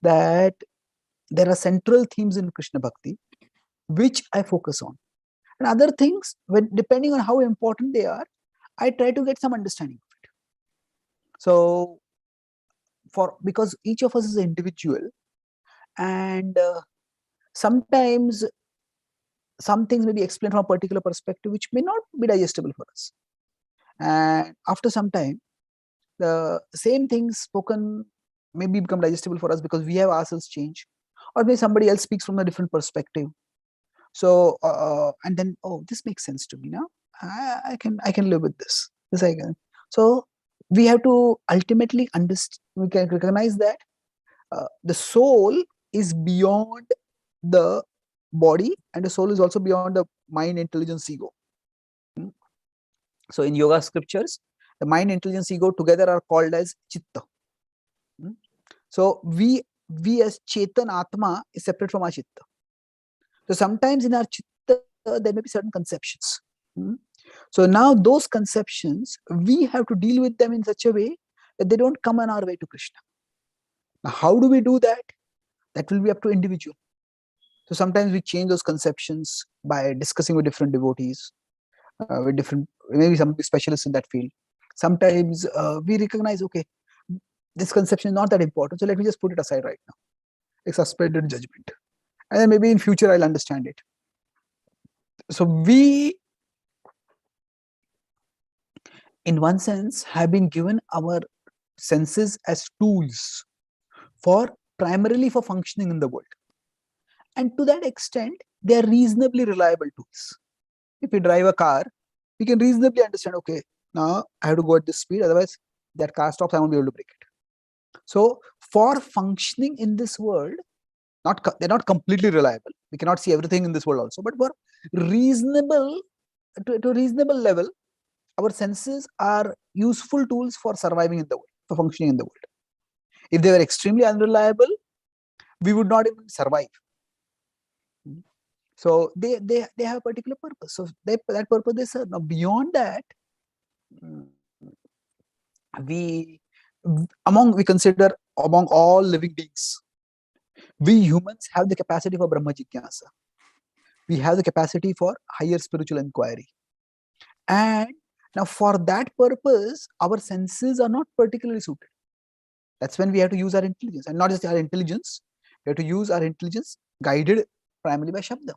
that there are central themes in Krishna Bhakti, which I focus on. And other things, when depending on how important they are, I try to get some understanding of it. So because each of us is an individual, and sometimes some things may be explained from a particular perspective which may not be digestible for us. And after some time, the same things spoken maybe become digestible for us because we have ourselves changed, or maybe somebody else speaks from a different perspective. So and then, oh, this makes sense to me now. I can live with this. This I can. So we have to ultimately understand. We can recognize that the soul is beyond the body, and the soul is also beyond the mind, intelligence, ego. So in yoga scriptures, the mind, intelligence, ego together are called as chitta. So we as Chetan Atma is separate from our chitta. So sometimes in our chitta there may be certain conceptions. So now those conceptions, we have to deal with them in such a way that they don't come on our way to Krishna. Now how do we do that? That will be up to individual. So sometimes we change those conceptions by discussing with different devotees, with different, maybe some specialists in that field. Sometimes we recognize, okay, this conception is not that important, so let me just put it aside right now. It's suspended judgment. And then maybe in future I'll understand it. So we, in one sense, have been given our senses as tools primarily for functioning in the world. And to that extent, they are reasonably reliable tools. If we drive a car, we can reasonably understand, okay, now I have to go at this speed, otherwise that car stops, I won't be able to brake it. So for functioning in this world, they're not completely reliable. We cannot see everything in this world also, but for reasonable, to a reasonable level, our senses are useful tools for surviving in the world, for functioning in the world. If they were extremely unreliable, we would not even survive. So they have a particular purpose. So that purpose they serve. Now beyond that, we consider among all living beings, we humans have the capacity for Brahma Jigyasa. We have the capacity for higher spiritual inquiry. And now for that purpose, our senses are not particularly suited. That's when we have to use our intelligence, and not just our intelligence, we have to use our intelligence guided primarily by Shabda.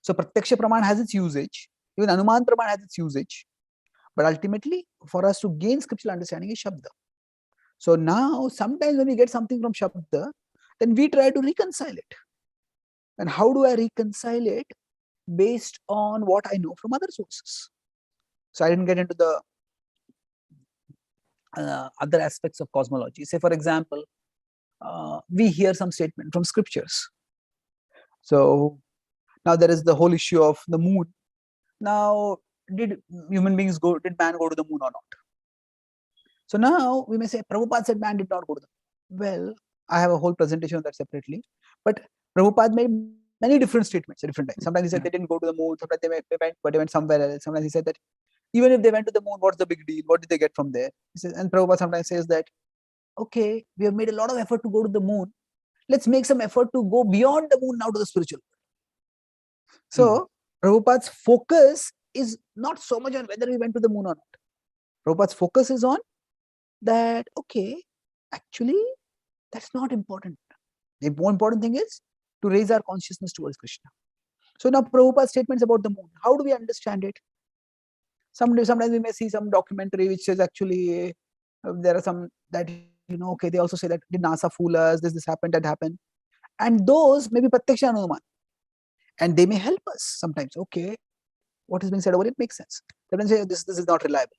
So Pratyaksha Praman has its usage, even Anuman Praman has its usage, but ultimately for us to gain scriptural understanding is Shabda. So now sometimes when we get something from Shabda, then we try to reconcile it. And how do I reconcile it? Based on what I know from other sources. So I didn't get into the other aspects of cosmology. Say for example, we hear some statement from scriptures. So now there is the whole issue of the moon. Now, did man go to the moon or not? So now we may say Prabhupada said man did not go to the moon. Well, I have a whole presentation on that separately. But Prabhupada made many different statements at different times. Sometimes he said they didn't go to the moon, sometimes they went, but they went somewhere else. Sometimes he said that even if they went to the moon, what's the big deal? What did they get from there? He says, and Prabhupada sometimes says that, okay, we have made a lot of effort to go to the moon. Let's make some effort to go beyond the moon now to the spiritual world. So Prabhupada's focus is not so much on whether we went to the moon or not. Prabhupada's focus is on that, okay, actually, that's not important. The more important thing is to raise our consciousness towards Krishna. So now Prabhupada's statements about the moon, how do we understand it? Sometimes we may see some documentary which says actually there are some that, okay, they also say that did NASA fool us, this happened, that happened. And those may be Pratyaksha Anuman. And they may help us sometimes. Okay, what is being said over it makes sense. They don't say this is not reliable.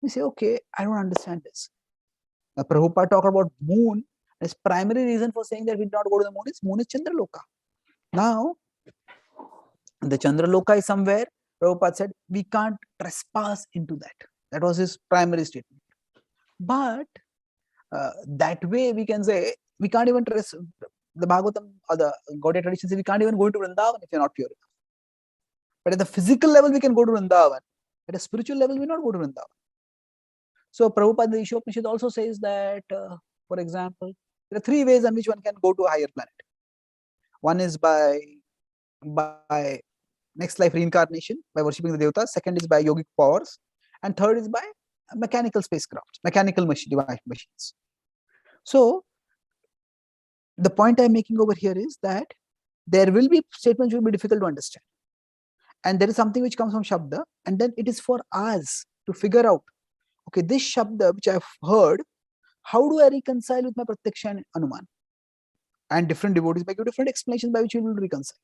We say, okay, I don't understand this. Now Prabhupada talked about moon. His primary reason for saying that we did not go to the moon is Chandraloka. Now, the Chandraloka is somewhere, Prabhupada said, we can't trespass into that. That was his primary statement. But that way we can say we can't even trace the Bhagavatam or the Gaudiya tradition says we can't even go to Vrindavan if you're not pure enough. But at the physical level, we can go to Vrindavan. At a spiritual level, we not go to Vrindavan. So Prabhupada, the Ishopanishad also says that, for example, there are 3 ways in which one can go to a higher planet. One is by next life reincarnation, by worshipping the Devatas. Second is by yogic powers. And third is by mechanical spacecraft, mechanical machines. So the point I'm making over here is that there will be statements which will be difficult to understand. And there is something which comes from Shabda, and then it is for us to figure out, okay, this Shabda which I've heard, how do I reconcile with my Pratyaksha and Anuman? And different devotees may give different explanations by which we will reconcile.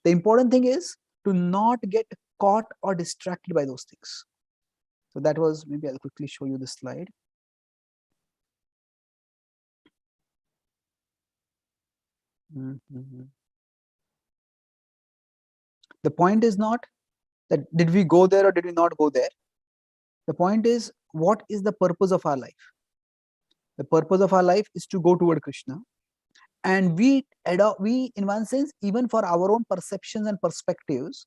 The important thing is to not get caught or distracted by those things. So that was, maybe I'll quickly show you this slide. The point is not that did we go there or did we not go there. The point is, what is the purpose of our life? The purpose of our life is to go toward Krishna. And we in one sense, even for our own perceptions and perspectives,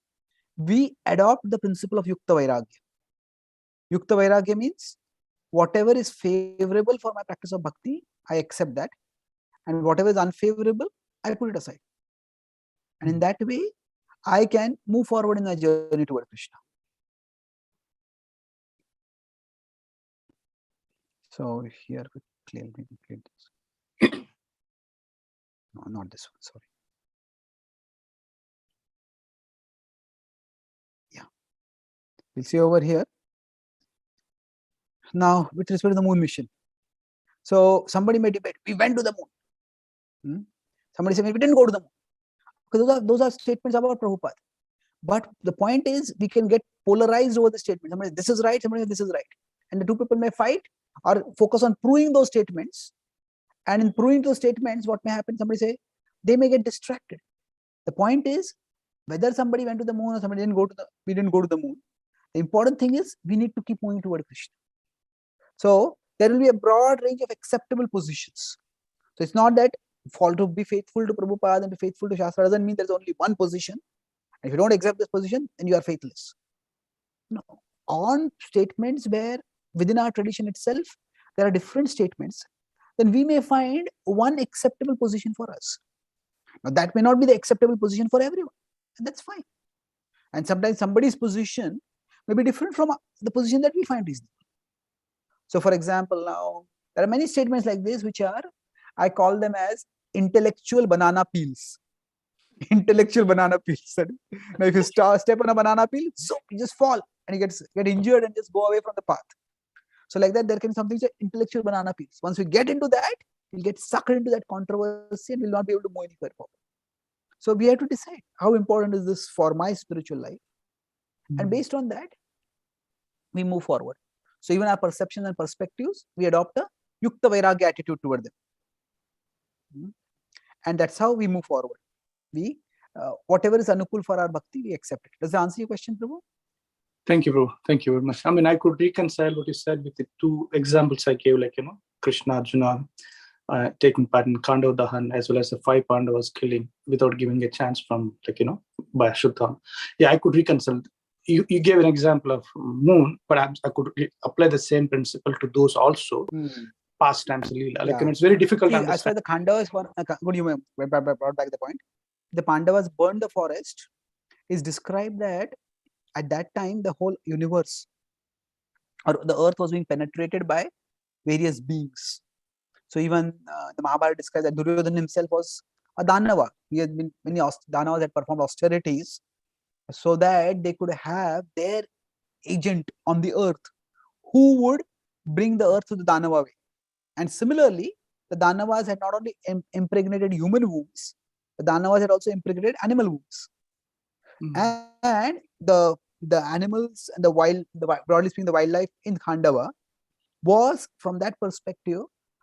we adopt the principle of Yukta Vairagya. Yukta Vairagya means whatever is favorable for my practice of bhakti, I accept that. And whatever is unfavorable, I put it aside. And in that way, I can move forward in my journey toward Krishna. So here, quickly, let me complete this. No, not this one, sorry. Yeah. We'll see over here. Now, with respect to the moon mission. So somebody may debate, we went to the moon. Somebody say, we didn't go to the moon. Because those are statements about Prabhupada. But the point is, we can get polarized over the statement. Somebody says, this is right, somebody says, this is right. And the two people may fight or focus on proving those statements. And in proving those statements, what may happen? Somebody say, they may get distracted. The point is, whether somebody went to the moon or somebody we didn't go to the moon. The important thing is, we need to keep moving toward Krishna. So there will be a broad range of acceptable positions. So it's not that to be faithful to Prabhupada and be faithful to Shastra doesn't mean there's only one position. And if you don't accept this position, then you are faithless. No. On statements where within our tradition itself, there are different statements, then we may find one acceptable position for us. Now that may not be the acceptable position for everyone, and that's fine. And sometimes somebody's position may be different from the position that we find reasonable. So for example, now there are many statements like this which are, I call them as intellectual banana peels. Intellectual banana peels. Now if you step on a banana peel, so you just fall and you get injured and just go away from the path. So like that, there can be something like intellectual banana peels. Once we get into that, we'll get sucked into that controversy and we'll not be able to move any further forward. So we have to decide how important is this for my spiritual life. And based on that, we move forward. So even our perceptions and perspectives, we adopt a Yukta Vairagya attitude toward them. And that's how we move forward. We, whatever is anukul for our bhakti, we accept it. Does that answer your question, Prabhu? Thank you, Prabhu. Thank you very much. I mean, I could reconcile what you said with the 2 examples I gave, like, Krishna, Arjuna, taking part in Khandava Dahan, as well as the 5 Pandavas killing without giving a chance from, by Ashwatthama. Yeah, I could reconcile. You gave an example of moon, but I could apply the same principle to those also. Past times, Leela. Like, it's very difficult to understand. As far as the Khandavas, good, you brought back the point. The Pandavas burned the forest. Is described that at that time the whole universe or the earth was being penetrated by various beings. So even the Mahabharata describes that Duryodhana himself was a Danava. He had been, many Danavas had performed austerities so that they could have their agent on the earth who would bring the earth to the Danava way. And similarly, the Danavas had not only impregnated human wombs, the Danavas had also impregnated animal wombs. And the animals and broadly speaking, the wildlife in Khandava was, from that perspective,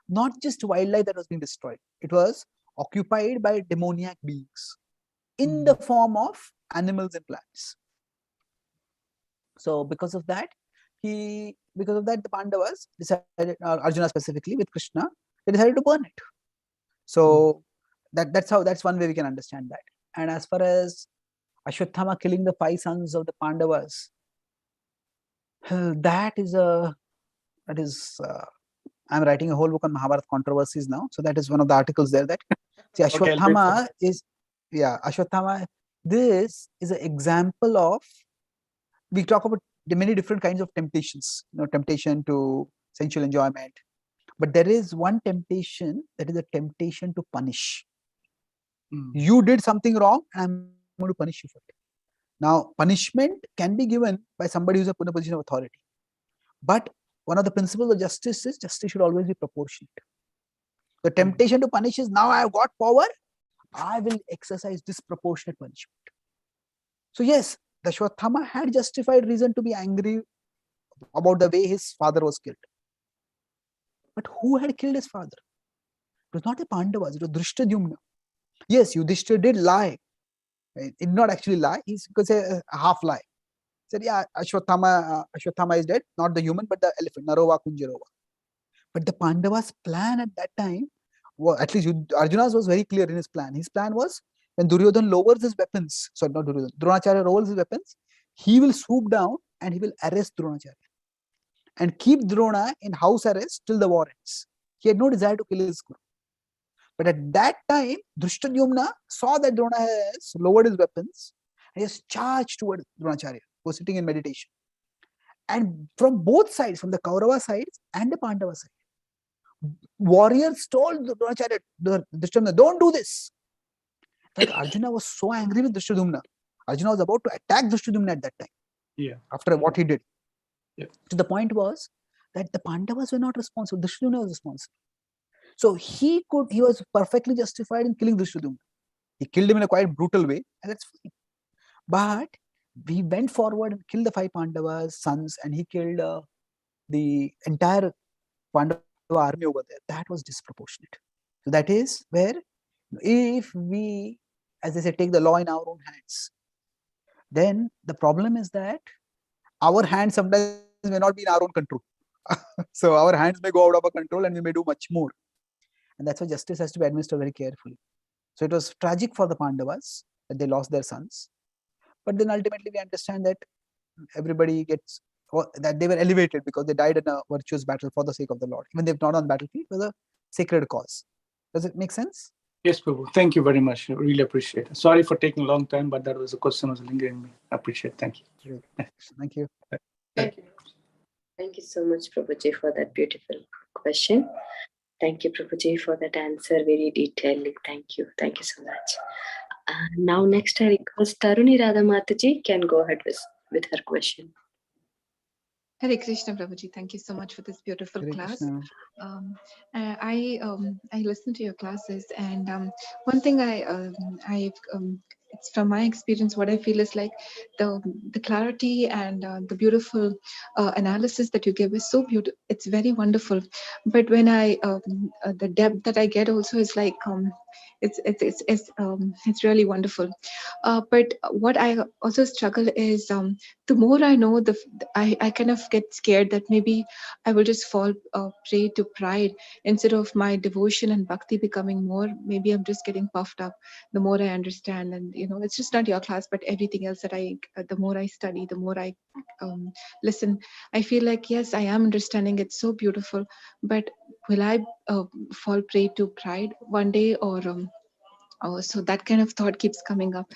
not just wildlife that was being destroyed. It was occupied by demoniac beings in the form of animals and plants. So because of that, because of that, the Pandavas decided, Arjuna specifically with Krishna, they decided to burn it. So that's one way we can understand that. And as far as Ashwatthama killing the 5 sons of the Pandavas, that is I'm writing a whole book on Mahabharata controversies now. So that is one of the articles there that see, Ashwatthama Ashwatthama, this is an example of, we talk about the many different kinds of temptations, temptation to sensual enjoyment. But there is one temptation that is a temptation to punish. You did something wrong and I'm going to punish you for it. Now, punishment can be given by somebody who's in a position of authority. But one of the principles of justice is justice should always be proportionate. The temptation to punish is, now I have got power, I will exercise disproportionate punishment. So yes, Ashwatthama had justified reason to be angry about the way his father was killed. But who had killed his father? It was not the Pandavas, it was Drishtadyumna. Yes, Yudhishthira did lie. He did not actually lie, he could say a half lie. He said, yeah, Ashwatthama is dead, not the human, but the elephant, Narova Kunjarova. But the Pandavas' plan at that time, well, at least Arjuna's was very clear in his plan. His plan was, when Duryodhana lowers his weapons, sorry, not Duryodhana, Dronacharya lowers his weapons, he will swoop down and he will arrest Dronacharya and keep Drona in house arrest till the war ends. He had no desire to kill his guru. But at that time, Drishtadyumna saw that Drona has lowered his weapons and he has charged towards Dronacharya, who was sitting in meditation. And from both sides, from the Kaurava side and the Pandava side, warriors told Dronacharya, Drishtadyumna, don't do this. In fact, Arjuna was so angry with Drishtadyumna. Arjuna was about to attack Drishtadyumna at that time. Yeah. After what he did. Yeah. So the point was that the Pandavas were not responsible. Drishtadyumna was responsible. So he was perfectly justified in killing Drishtadyumna. He killed him in a quite brutal way, and that's fine. But he went forward and killed the 5 Pandavas' sons, and he killed the entire Pandava army over there. That was disproportionate. So that is where, if we, as they say, take the law in our own hands, then the problem is that our hands sometimes may not be in our own control. So our hands may go out of our control and we may do much more. And that's why justice has to be administered very carefully. So it was tragic for the Pandavas that they lost their sons. But then ultimately we understand that everybody gets, that they were elevated because they died in a virtuous battle for the sake of the Lord. Even if not on the battlefield, it was a sacred cause. Does it make sense? Yes, Prabhu. Thank you very much. I really appreciate it. Sorry for taking a long time, but that was a question was lingering me. I appreciate it. Thank you. Thank you. Thank you. Thank you so much, Prabhuji, for that beautiful question. Thank you, Prabhuji, for that answer, very detailed. Thank you. Thank you so much. Now, next I request Taruni Radha Mataji can go ahead with her question. Hare Krishna, Prabhuji. Thank you so much for this beautiful Hare class. Krishna. I listened to your classes, and one thing it's from my experience, what I feel is like the clarity and the beautiful analysis that you give is so beautiful. It's very wonderful. But when the depth that I get also is like it's really wonderful. But what I also struggle is the more I know, I kind of get scared that maybe I will just fall prey to pride instead of my devotion and bhakti becoming more. Maybe I'm just getting puffed up the more I understand. And, it's just not your class, but everything else that the more I study, the more I listen, I feel like, yes, I am understanding. It's so beautiful. But will I fall prey to pride one day or... so that kind of thought keeps coming up.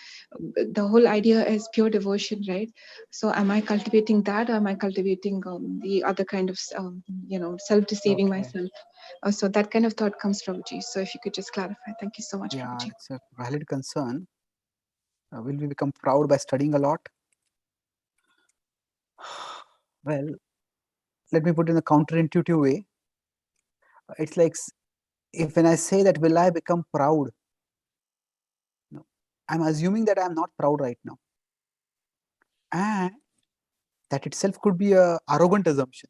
The whole idea is pure devotion, right? So am I cultivating that, or am I cultivating the other kind of, self-deceiving myself? So that kind of thought comes, Prabhuji. So if you could just clarify. Thank you so much, Yeah, Prabhuji. it's a valid concern. Will we become proud by studying a lot? Well, let me put it in a counterintuitive way. It's like, when I say that, will I become proud? No, I'm assuming that I'm not proud right now. And that itself could be an arrogant assumption.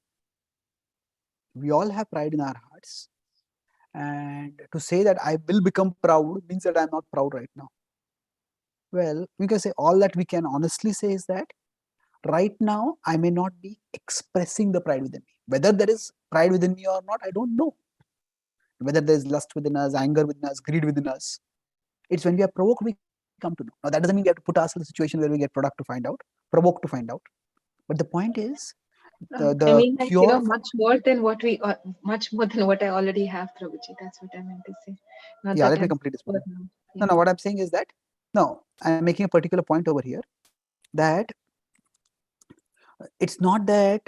We all have pride in our hearts. And to say that I will become proud means that I'm not proud right now. Well, we can say all that we can honestly say is that Right now, I may not be expressing the pride within me. Whether there is pride within me or not, I don't know. Whether there is lust within us, anger within us, greed within us. It's when we are provoked, we come to know. Now, that doesn't mean we have to put ourselves in a situation where we get provoked to find out. But the point is, I mean, like, cure much more than what I already have, Prabhuji. That's what I meant to say. Not yeah, that let me I'm complete this point. Yeah. No, what I'm saying is that, no, I'm making a particular point over here, that it's not that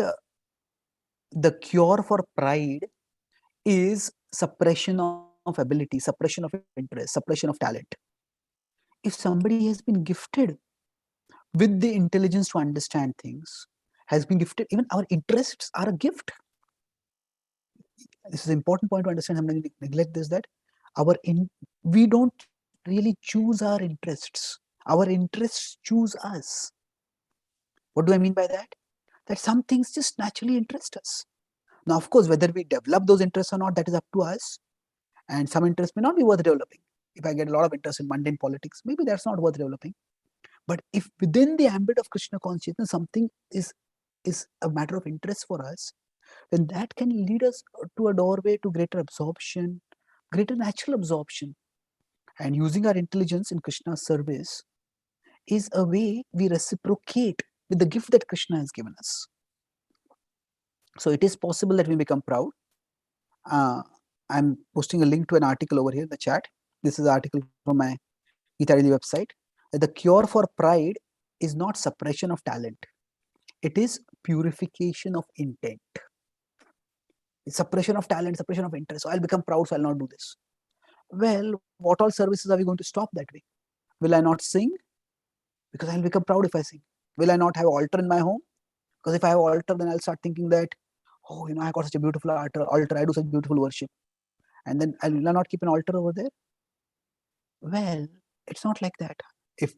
the cure for pride is suppression of ability, suppression of interest, suppression of talent. If somebody has been gifted with the intelligence to understand things, has been gifted, even our interests are a gift. This is an important point to understand. Sometimes we neglect this, that we don't really choose our interests. Our interests choose us. What do I mean by that? That some things just naturally interest us. Now, of course, whether we develop those interests or not, that is up to us. And some interests may not be worth developing. If I get a lot of interest in mundane politics, maybe that's not worth developing. But if within the ambit of Krishna consciousness, something is a matter of interest for us, then that can lead us to a doorway to greater absorption, greater natural absorption. And using our intelligence in Krishna's service is a way we reciprocate with the gift that Krishna has given us. So it is possible that we become proud. I'm posting a link to an article over here in the chat. This is an article from my Gita-Devi website. The cure for pride is not suppression of talent. It is purification of intent. It's suppression of talent, suppression of interest. So I'll become proud, so I'll not do this. Well, what all services are we going to stop that way? Will I not sing? Because I'll become proud if I sing. Will I not have altar in my home? Because if I have altar, then I'll start thinking that, oh, I got such a beautiful altar, I do such beautiful worship. And then will I not keep an altar over there? Well, it's not like that. If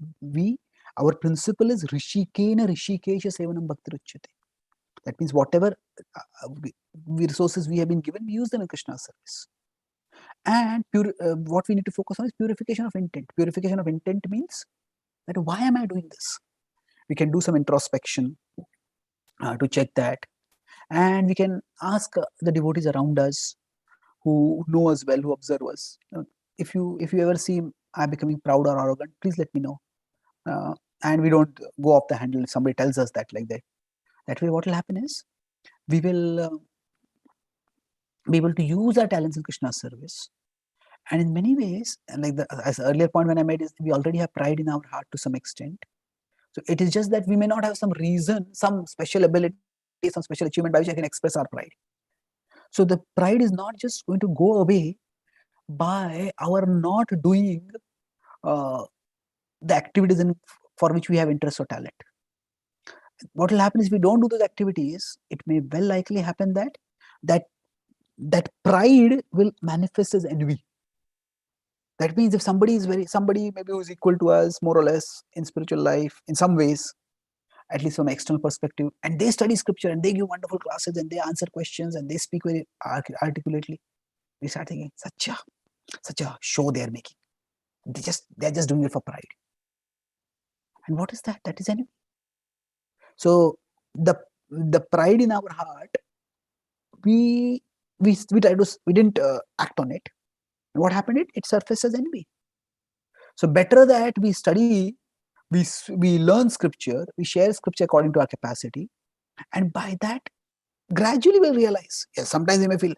our principle is Rishikena Rishikesha Sevanam Bhakti Ruchyate. That means whatever resources we have been given, we use them in Krishna's service. And what we need to focus on is purification of intent. Purification of intent means that why am I doing this? We can do some introspection to check that. And we can ask the devotees around us who know us well, who observe us. If you ever see I'm becoming proud or arrogant, please let me know. And we don't go off the handle if somebody tells us that like that. That way what will happen is, we will be able to use our talents in Krishna's service. And in many ways, like as earlier point when I made is, we already have pride in our heart to some extent. So it is just that we may not have some reason, some special ability, some special achievement by which I can express our pride. So the pride is not just going to go away by our not doing the activities for which we have interest or talent. What will happen is, if we don't do those activities, it may well likely happen that pride will manifest as envy. That means if somebody maybe who is equal to us more or less in spiritual life in some ways, at least from an external perspective, and they study scripture and they give wonderful classes and they answer questions and they speak very articulately, we start thinking, such a show they are making. They're just doing it for pride. And what is that? That is envy. So the pride in our heart, we didn't act on it. And what happened? It surfaced as envy. So better that we study, we learn scripture, we share scripture according to our capacity, and by that gradually we'll realize. Yes, sometimes we may feel,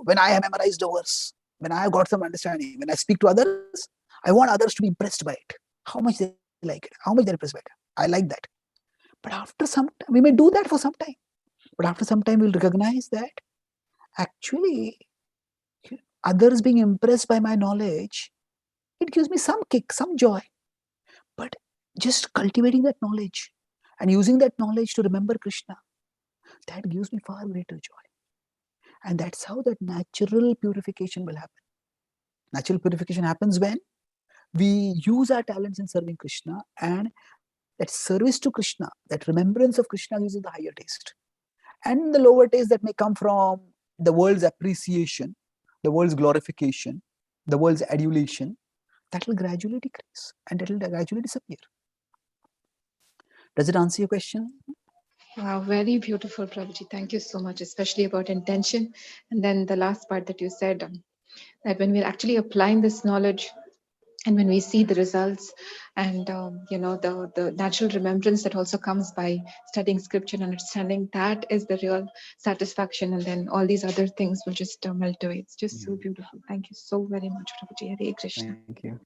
when I have memorized a verse, when I have got some understanding, when I speak to others, I want others to be impressed by it. How much they like it, how much they're impressed by it. I like that. But after some time, we may do that for some time. But after some time, we'll recognize that actually others being impressed by my knowledge, it gives me some kick, some joy. But just cultivating that knowledge and using that knowledge to remember Krishna, that gives me far greater joy. And that's how that natural purification will happen. Natural purification happens when we use our talents in serving Krishna, and that service to Krishna, that remembrance of Krishna gives us the higher taste. And the lower taste that may come from the world's appreciation, the world's glorification, the world's adulation, that will gradually decrease and that will gradually disappear. Does it answer your question? Wow, very beautiful, Prabhuji. Thank you so much, especially about intention. And then the last part that you said, that when we're actually applying this knowledge and when we see the results and the natural remembrance that also comes by studying scripture and understanding, that is the real satisfaction, and then all these other things will just melt away. It's just so beautiful. Thank you so very much, Prabhuji. Hare Krishna. Thank you.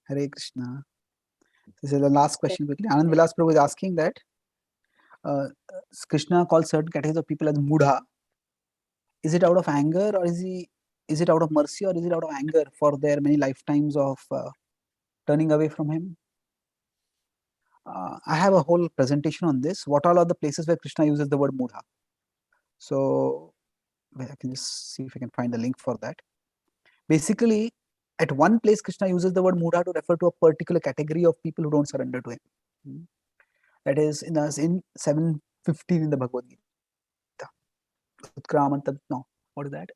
Hare Krishna. This is the last question quickly. Anand Vilas Prabhu is asking that Krishna calls certain categories of people as mudha. Is it out of anger, or is it out of mercy, or is it out of anger for their many lifetimes of turning away from him? I have a whole presentation on this. What all are the places where Krishna uses the word mudha? So I can just see if I can find the link for that. Basically, at one place, Krishna uses the word mudha to refer to a particular category of people who don't surrender to him. That is in 7:15 in the Bhagavad Gita. No, what is that?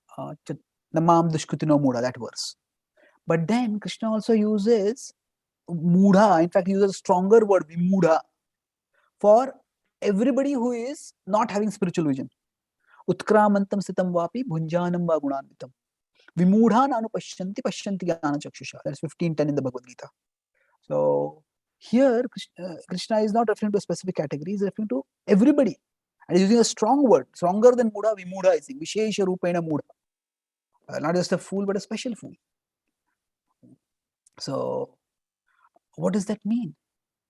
Namam dushkutino mudha, that verse. But then Krishna also uses mudha, in fact, he uses a stronger word, vimudha, for everybody who is not having spiritual vision. Utkramantam sitam vapi bhunjanam va gunanvitam. Vimudha nanu pashyanti jnana chakshusha. That's 15:10 in the Bhagavad Gita. So here Krishna is not referring to a specific category, he is referring to everybody. And he's using a strong word, stronger than mudha, vimudha is saying. Vishesha rupena mudha. Not just a fool, but a special fool. So what does that mean?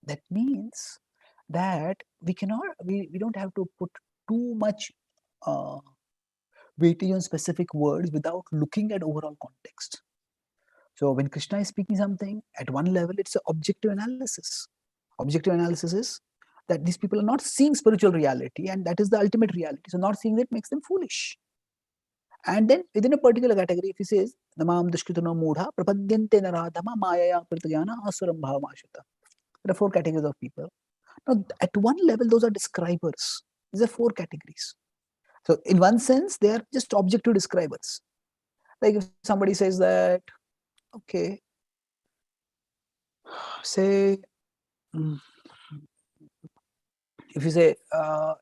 That means that we don't have to put too much weightage on specific words without looking at overall context. So when Krishna is speaking something, at one level, it's an objective analysis. Objective analysis is that these people are not seeing spiritual reality, and that is the ultimate reality. So not seeing that makes them foolish. And then within a particular category, if he says, Namam dushkritano mudha, prapadyante naradhama mayaya pritagyana asuram bhavamashita. There are 4 categories of people. Now, at one level, those are describers. These are 4 categories. So in one sense, they are just objective describers. Like if somebody says that, okay, say, if you say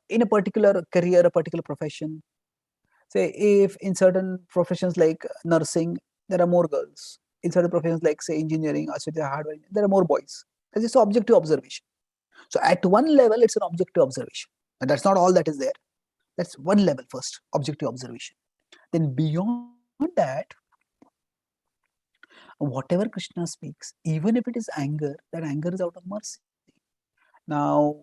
in a particular career, a particular profession, say if in certain professions like nursing, there are more girls. In certain professions like say engineering, hardware, there are more boys. That's just objective observation. So at one level, it's an objective observation. And that's not all that is there. That's one level first, objective observation. Then beyond that, whatever Krishna speaks, even if it is anger, that anger is out of mercy. Now,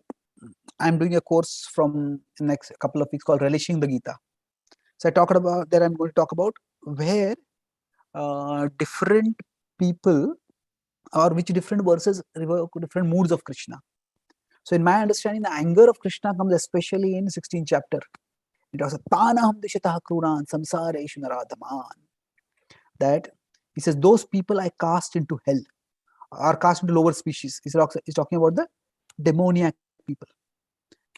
I'm doing a course from the next couple of weeks called Relishing the Gita. So I talked about, there I'm going to talk about where different people or which different verses revoke different moods of Krishna. So in my understanding, the anger of Krishna comes especially in 16th chapter. It was Tanaham Dishatah Kruran Samsareshu Naradhaman. That he says, those people I cast into hell, or cast into lower species. He's talking about the demoniac people.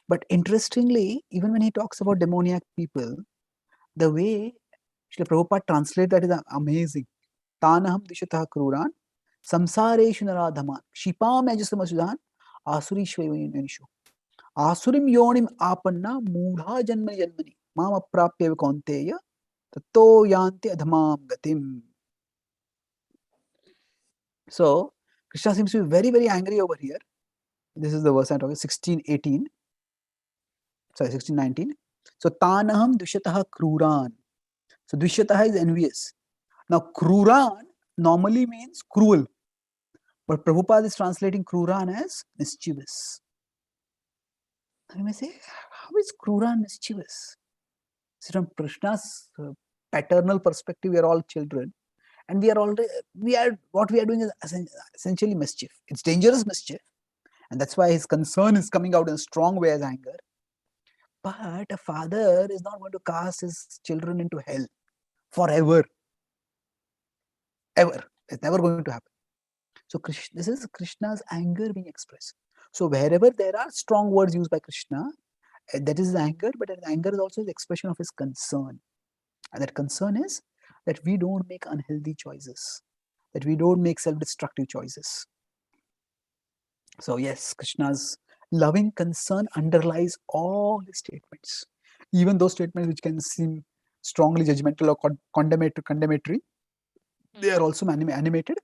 But interestingly, even when he talks about demoniac people, the way Srila Prabhupada translates that is amazing. Tanaham Dishatah Kruran Samsareshu Naradhaman Shipam Ajasamasudan Asuri Shvayanishu Asurim Yonim Apanna Mudha Janmani Janmani Mama Prapya Vikonteya Tato Yanti Adhamam Gatim. So Krishna seems to be very, very angry over here. This is the verse I'm talking, 16:18. Sorry, 16:19. So Tanaham Dushyataha Kruran. So Dushyataha is envious. Now Kruran normally means cruel. But Prabhupada is translating Kruran as mischievous. Now you may say, how is Kruran mischievous? So from Krishna's paternal perspective, we are all children. And what we are doing is essentially mischief. It's dangerous mischief. And that's why his concern is coming out in a strong way as anger. But a father is not going to cast his children into hell forever. Ever. It's never going to happen. So this is Krishna's anger being expressed. So wherever there are strong words used by Krishna, that is anger, but anger is also the expression of his concern. And that concern is that we don't make unhealthy choices, that we don't make self-destructive choices. So yes, Krishna's loving concern underlies all the statements. Even those statements which can seem strongly judgmental or condemnatory, they are also animated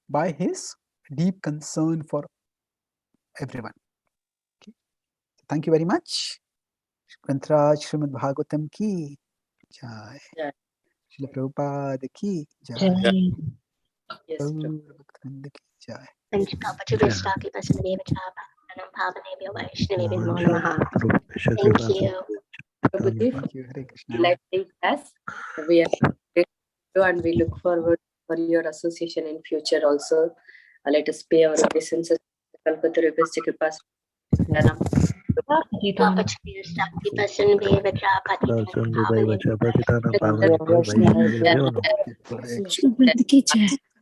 by his deep concern for everyone. Okay. Thank you very much. Grantaraj Srimad Bhagavatam ki jai. Srila Prabhupada ki jai. Yes, Bhaktivinoda ki jai. Thank you, Prabhuji. We'll start with us in the name of Pranam Bhavanebhya Vaishnavebhyo Namo Namaha. Thank you. Prabhuji, Thank you. Hare Krishna. enlightening class. We are grateful and we look forward for your association in future also. Let us pay our obeisances. Kalpatarubhasya kripas. Prabhuji, we'll start with us in the name of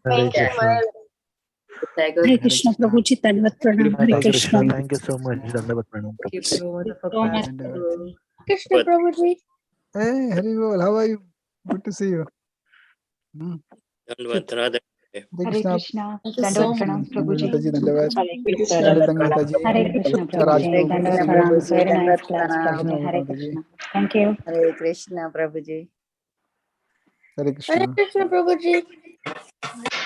Thank you, Ma'am. Hare Krishna, Prabhuji, Dandavat Pranam. Hare Krishna. Thank you so much. Dandavat Pranam. Krishna, Prabhuji. Hey, Hari Bol, how are you? Good to see you. Hare Krishna. Dandavat Pranam, Prabhuji. Mataji, Dandavat. Hare Krishna. Mataji. Hare Krishna, Prabhuji. Dandavat Pranam. Very nice class, Prabhuji. Hare Krishna. Thank you. Hare Krishna, Prabhuji. Hare Krishna. Hare Krishna, Prabhuji.